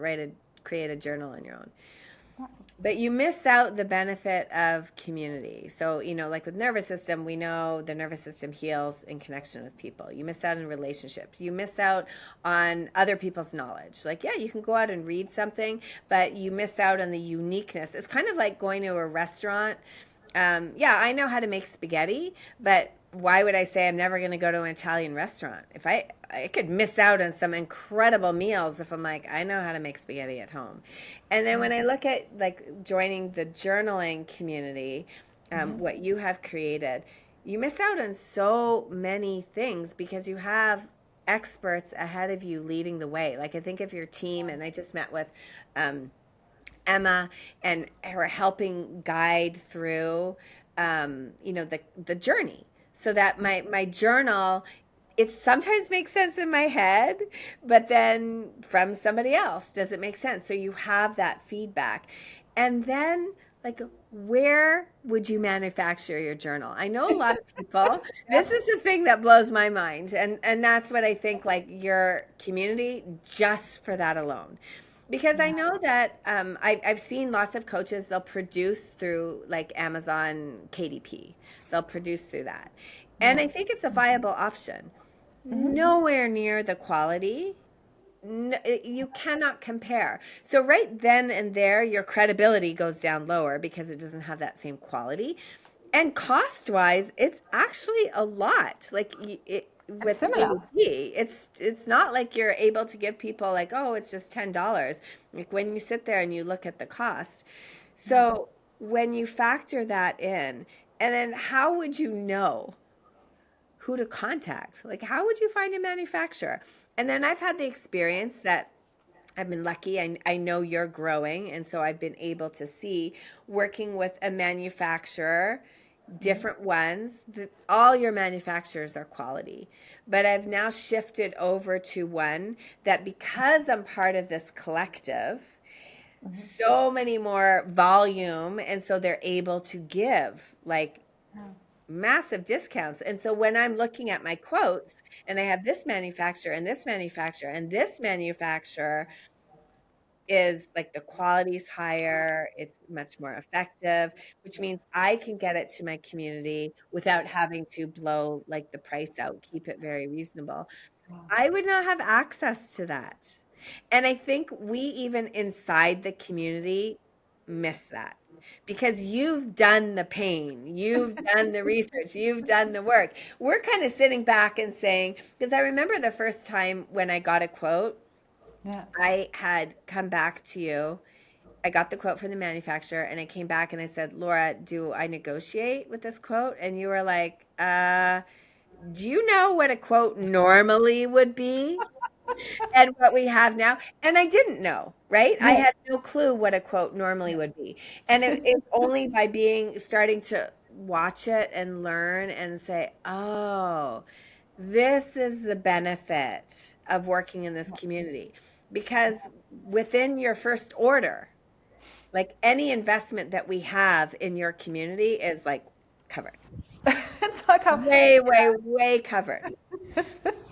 create a journal on your own. But you miss out the benefit of community. So, you know, like with nervous system, we know the nervous system heals in connection with people. You miss out on relationships. You miss out on other people's knowledge. Like, yeah, you can go out and read something, but you miss out on the uniqueness. It's kind of like going to a restaurant. I know how to make spaghetti, but why would I say I'm never going to go to an Italian restaurant? If I could miss out on some incredible meals if I'm like, I know how to make spaghetti at home. And then when I look at like joining the journaling community, what you have created, you miss out on so many things because you have experts ahead of you leading the way. Like I think of your team, and I just met with Emma and her helping guide through, the journey, so that my journal, it sometimes makes sense in my head, but then from somebody else, does it make sense? So you have that feedback. And then, like, where would you manufacture your journal? I know a lot of people, this is the thing that blows my mind. And that's what I think, like your community, just for that alone. Because I Yeah. know that I've seen lots of coaches, they'll produce through like Amazon KDP, they'll produce through that. And Yeah. I think it's a viable option. Hmm. Nowhere near the quality. You cannot compare. So right then and there, your credibility goes down lower because it doesn't have that same quality. And cost wise, it's actually a lot. Like It's with similar. KDP, it's not like you're able to give people like, oh, it's just $10. Like when you sit there and you look at the cost. Yeah. So when you factor that in, and then how would you know who to contact? Like, how would you find a manufacturer? And then I've had the experience that I've been lucky. I know you're growing. And so I've been able to see working with a manufacturer, Hmm. different ones, that all your manufacturers are quality. But I've now shifted over to one that, because I'm part of this collective, Hmm. so many more volume. And so they're able to give like Yeah. massive discounts. And so when I'm looking at my quotes and I have this manufacturer and this manufacturer and this manufacturer, is like the quality's higher, it's much more effective, which means I can get it to my community without having to blow like the price out, keep it very reasonable. I would not have access to that. And I think we, even inside the community, miss that because you've done the pain, you've done the research, you've done the work. We're kind of sitting back and saying, because I remember the first time when I got a quote, Yeah. I had come back to you. I got the quote from the manufacturer and I came back and I said, Laura, do I negotiate with this quote? And you were like, do you know what a quote normally would be? And what we have now. And I didn't know, right? I Yeah. had no clue what a quote normally would be. And it's only by starting to watch it and learn and say, oh, this is the benefit of working in this community. Because within your first order, like any investment that we have in your community is like covered, It's like how, way, way, way covered.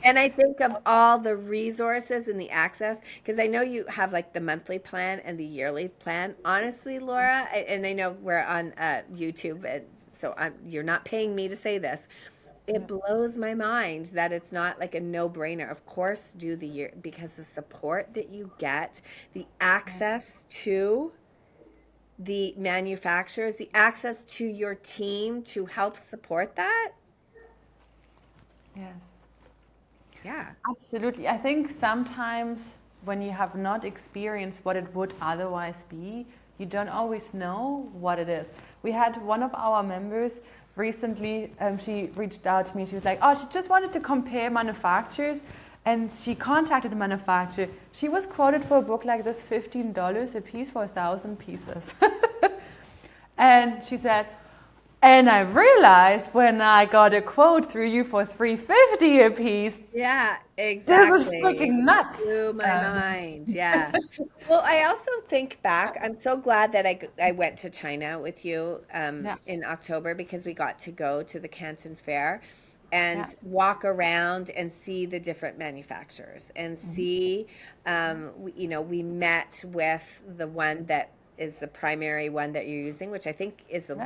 And I think of all the resources and the access, because I know you have like the monthly plan and the yearly plan. Honestly, Laura, and I know we're on YouTube, and so you're not paying me to say this. It yeah. blows my mind that it's not like a no-brainer. Of course, do the year, because the support that you get, the Yeah. access to the manufacturers, the access to your team to help support that. Yes. Yeah. Absolutely. I think sometimes when you have not experienced what it would otherwise be, you don't always know what it is. We had one of our members recently, she reached out to me. She was like, oh, she just wanted to compare manufacturers. And she contacted the manufacturer. She was quoted for a book like this, $15 a piece for 1,000 pieces. And she said, and I realized when I got a quote through you for 350 a piece, Yeah, this is exactly. freaking nuts. Blew my Um, mind. Yeah. Well, I also think back, I'm so glad that I went to China with you yeah, in October, because we got to go to the Canton Fair yeah, and walk around and see the different manufacturers and mhm, see, we met with the one that is the primary one that you're using, which I think is the yeah,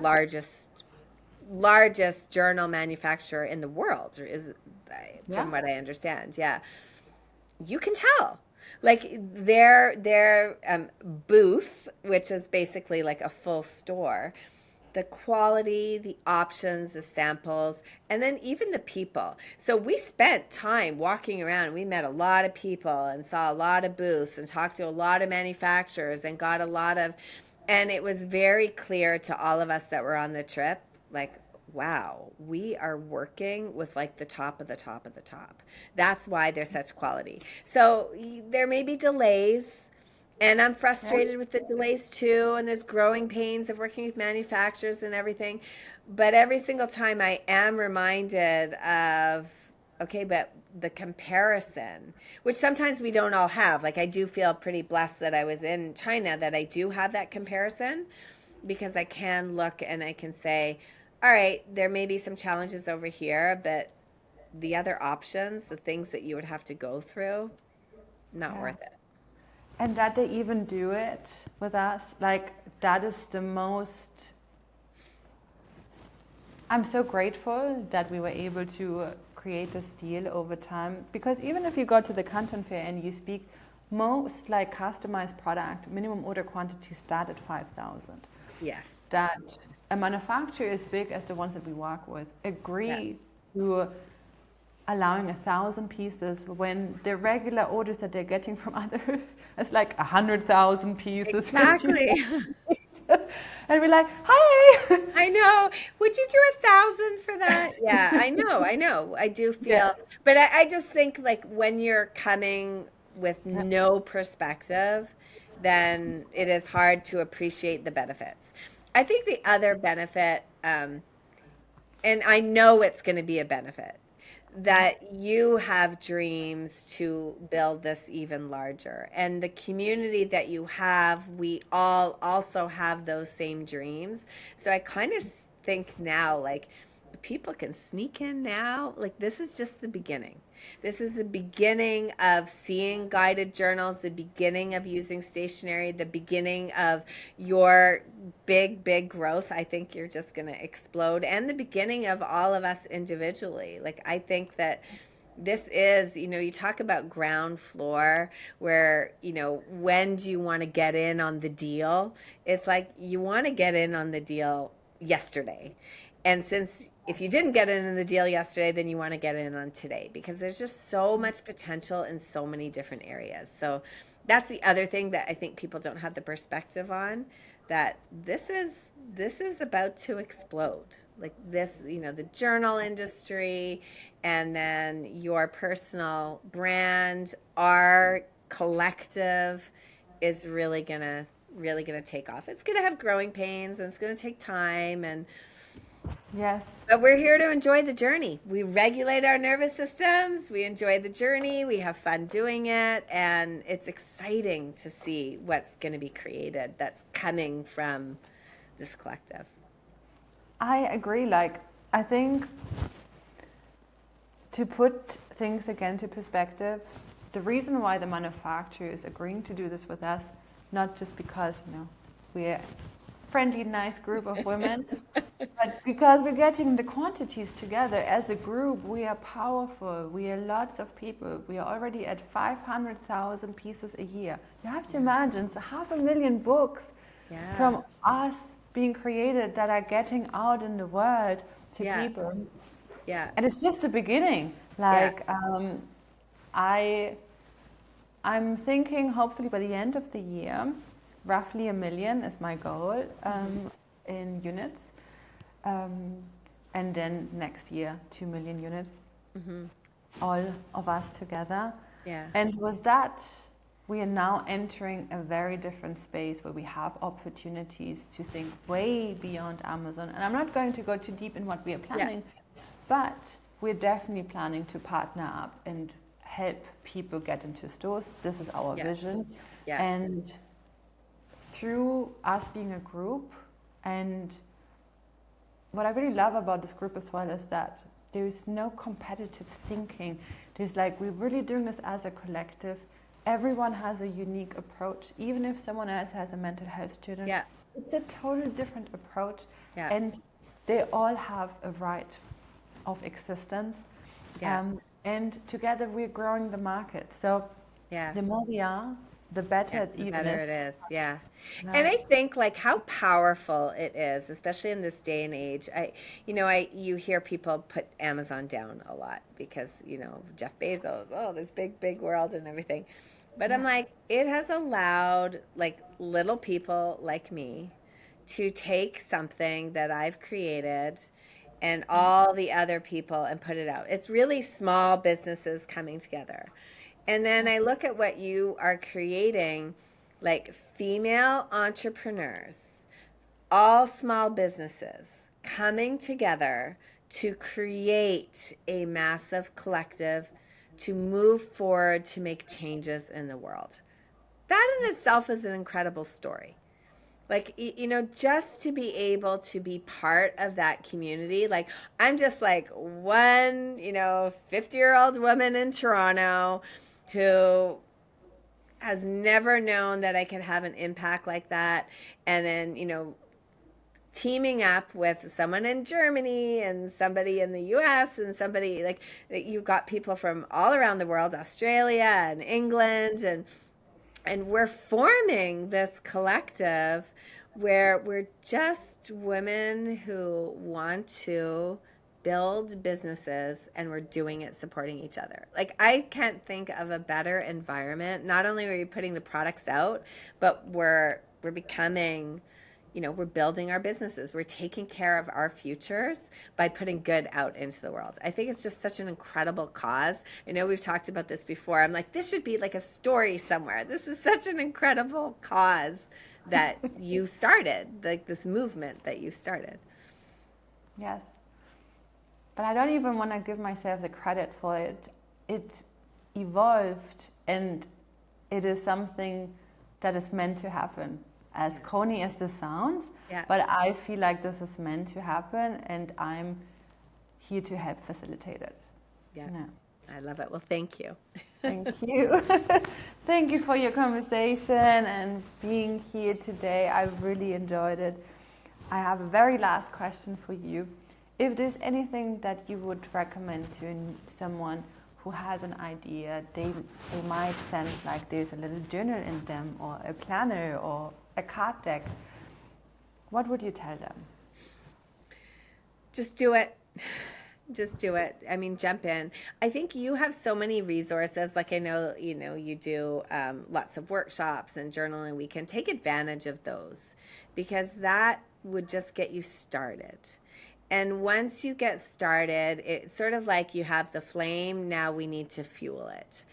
largest journal manufacturer in the world, is yeah, from what I understand. Yeah, you can tell. Like their booth, which is basically like a full store, the quality, the options, the samples, and then even the people. So we spent time walking around. We met a lot of people and saw a lot of booths and talked to a lot of manufacturers and got a lot of, and it was very clear to all of us that were on the trip, like, wow, we are working with like the top of the top of the top. That's why they're such quality. So there may be delays, and I'm Yeah. frustrated with the delays too. And there's growing pains of working with manufacturers and everything. But every single time I am reminded of, okay, but the comparison, which sometimes we don't all have. Like I do feel pretty blessed that I was in China, that I do have that comparison because I can look and I can say, all right, there may be some challenges over here, but the other options, the things that you would have to go through, not Yeah. worth it. And that they even do it with us, like that is the most. I'm so grateful that we were able to create this deal over time, because even if you go to the Canton Fair and you speak, most like customized product minimum order quantity start at 5,000. Yes. That a manufacturer as big as the ones that we work with Yeah. agree to allowing 1,000 pieces when the regular orders that they're getting from others is like 100,000 pieces. Exactly. And we're like, hi. I know. Would you do 1,000 for that? Yeah, I know. I know. I do Yeah. feel, but I just think like when you're coming with Yeah. no perspective, then it is hard to appreciate the benefits. I think the other benefit, and I know it's going to be a benefit, that you have dreams to build this even larger. And the community that you have, we all also have those same dreams. So I kind of think now, like, people can sneak in now. Like, this is just the beginning. This is the beginning of seeing guided journals, the beginning of using stationery, the beginning of your big, big growth. I think you're just going to explode, and the beginning of all of us individually. Like, I think that this is, you talk about ground floor where, when do you want to get in on the deal? It's like you want to get in on the deal yesterday. And since if you didn't get in the deal yesterday, then you want to get in on today because there's just so much potential in so many different areas. So that's the other thing that I think people don't have the perspective on, that this is about to explode. Like this, the journal industry and then your personal brand, our collective is really gonna take off. It's gonna have growing pains and it's gonna take time, Yes. but we're here to enjoy the journey. We regulate our nervous systems. We enjoy the journey. We have fun doing it. And it's exciting to see what's going to be created that's coming from this collective. I agree. Like, I think to put things again to perspective, the reason why the manufacturer is agreeing to do this with us, not just because, we're a friendly, nice group of women, but because we're getting the quantities together as a group. We are powerful. We are lots of people. We are already at 500,000 pieces a year. You have to imagine, so 500,000 books Yeah. from us being created that are getting out in the world to Yeah. people. Yeah. And it's just the beginning. Like, I'm thinking hopefully by the end of the year, roughly 1 million is my goal in units. And then next year, 2 million units, all of us together. Yeah. And with that, we are now entering a very different space where we have opportunities to think way beyond Amazon. And I'm not going to go too deep in what we are planning, but we're definitely planning to partner up and help people get into stores. This is our vision. Yeah. And through us being a group, and what I really love about this group as well is that there is no competitive thinking. There's like, we're really doing this as a collective. Everyone has a unique approach. Even if someone else has a mental health student, it's a totally different approach. Yeah. And they all have a right of existence. Yeah. And together we're growing the market. So the more we are, the better it The even better is. it is. Yeah. And I think like how powerful it is, especially in this day and age. You hear people put Amazon down a lot because, Jeff Bezos, this big, big world and everything. But I'm like, it has allowed like little people like me to take something that I've created and all the other people and put it out. It's really small businesses coming together. And then I look at what you are creating, like female entrepreneurs, all small businesses coming together to create a massive collective to move forward to make changes in the world. That in itself is an incredible story. Like, just to be able to be part of that community. Like, I'm just like one, 50-year-old woman in Toronto who has never known that I could have an impact like that. And then, teaming up with someone in Germany and somebody in the US and somebody like you've got people from all around the world, Australia and England, and we're forming this collective where we're just women who want to build businesses, and we're doing it supporting each other. Like, I can't think of a better environment. Not only are we putting the products out, but we're becoming, we're building our businesses. We're taking care of our futures by putting good out into the world. I think it's just such an incredible cause. I know we've talked about this before. I'm like, this should be like a story somewhere. This is such an incredible cause that you started, like this movement that you started. Yes. But I don't even want to give myself the credit for it. It evolved, and it is something that is meant to happen. As corny as this sounds, but I feel like this is meant to happen, and I'm here to help facilitate it. Yeah. I love it. Well, thank you. Thank you. Thank you for your conversation and being here today. I've really enjoyed it. I have a very last question for you. If there's anything that you would recommend to someone who has an idea, they might sense like there's a little journal in them, or a planner, or a card deck, what would you tell them? Just do it. Just do it. I mean, jump in. I think you have so many resources. Like, I know, you do lots of workshops and journaling. We can take advantage of those, because that would just get you started. And once you get started, it's sort of like you have the flame. Now we need to fuel it.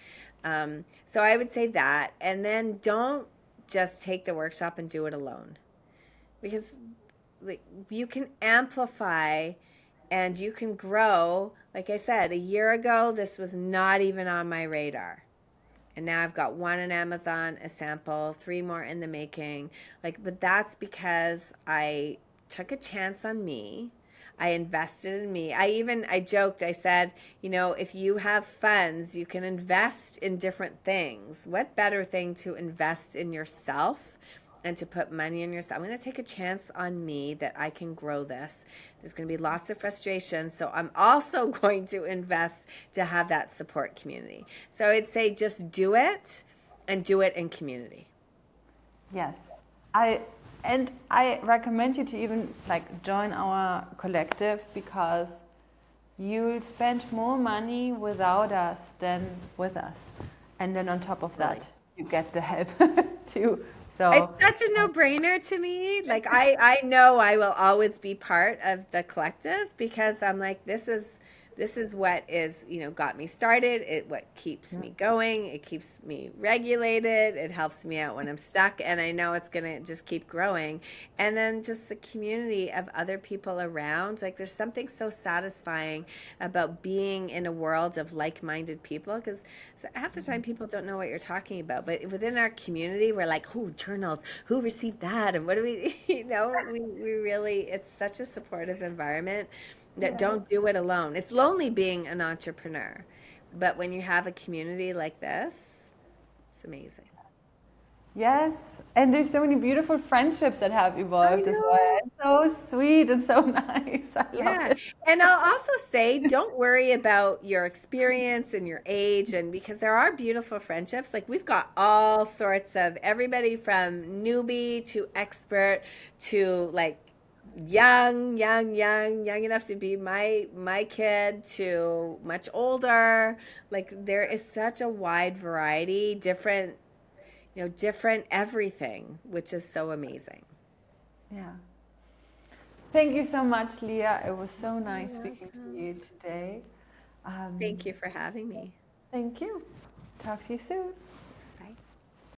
So I would say that. And then don't just take the workshop and do it alone, because you can amplify and you can grow. Like I said, a year ago, this was not even on my radar. And now I've got one on Amazon, a sample, 3 more in the making. But that's because I took a chance on me. I invested in me. I joked, I said, if you have funds, you can invest in different things. What better thing to invest in yourself and to put money in yourself? I'm going to take a chance on me that I can grow this. There's going to be lots of frustration. So I'm also going to invest to have that support community. So I'd say just do it, and do it in community. Yes. I recommend you to even join our collective, because you'll spend more money without us than with us. And then on top of that, you get the help too. So it's such a no-brainer to me. Like, I know I will always be part of the collective, because I'm like, this is what is, got me started. What keeps me going. It keeps me regulated. It helps me out when I'm stuck. And I know it's going to just keep growing. And then just the community of other people around. Like, there's something so satisfying about being in a world of like-minded people, because half the time people don't know what you're talking about. But within our community, we're like, who journals? Who received that? And what do we, we really, it's such a supportive environment. That don't do it alone. It's lonely being an entrepreneur, but when you have a community like this, it's amazing. Yes, and there's so many beautiful friendships that have evolved as well. It's so sweet and so nice. I love it. And I'll also say, don't worry about your experience and your age, and because there are beautiful friendships. Like, we've got all sorts of everybody from newbie to expert to young enough to be my kid to much older. Like, there is such a wide variety, different everything, which is so amazing. Yeah. Thank you so much, Leah. It was so nice You're speaking to welcome. you today. Thank you for having me. Thank you. Talk to you soon.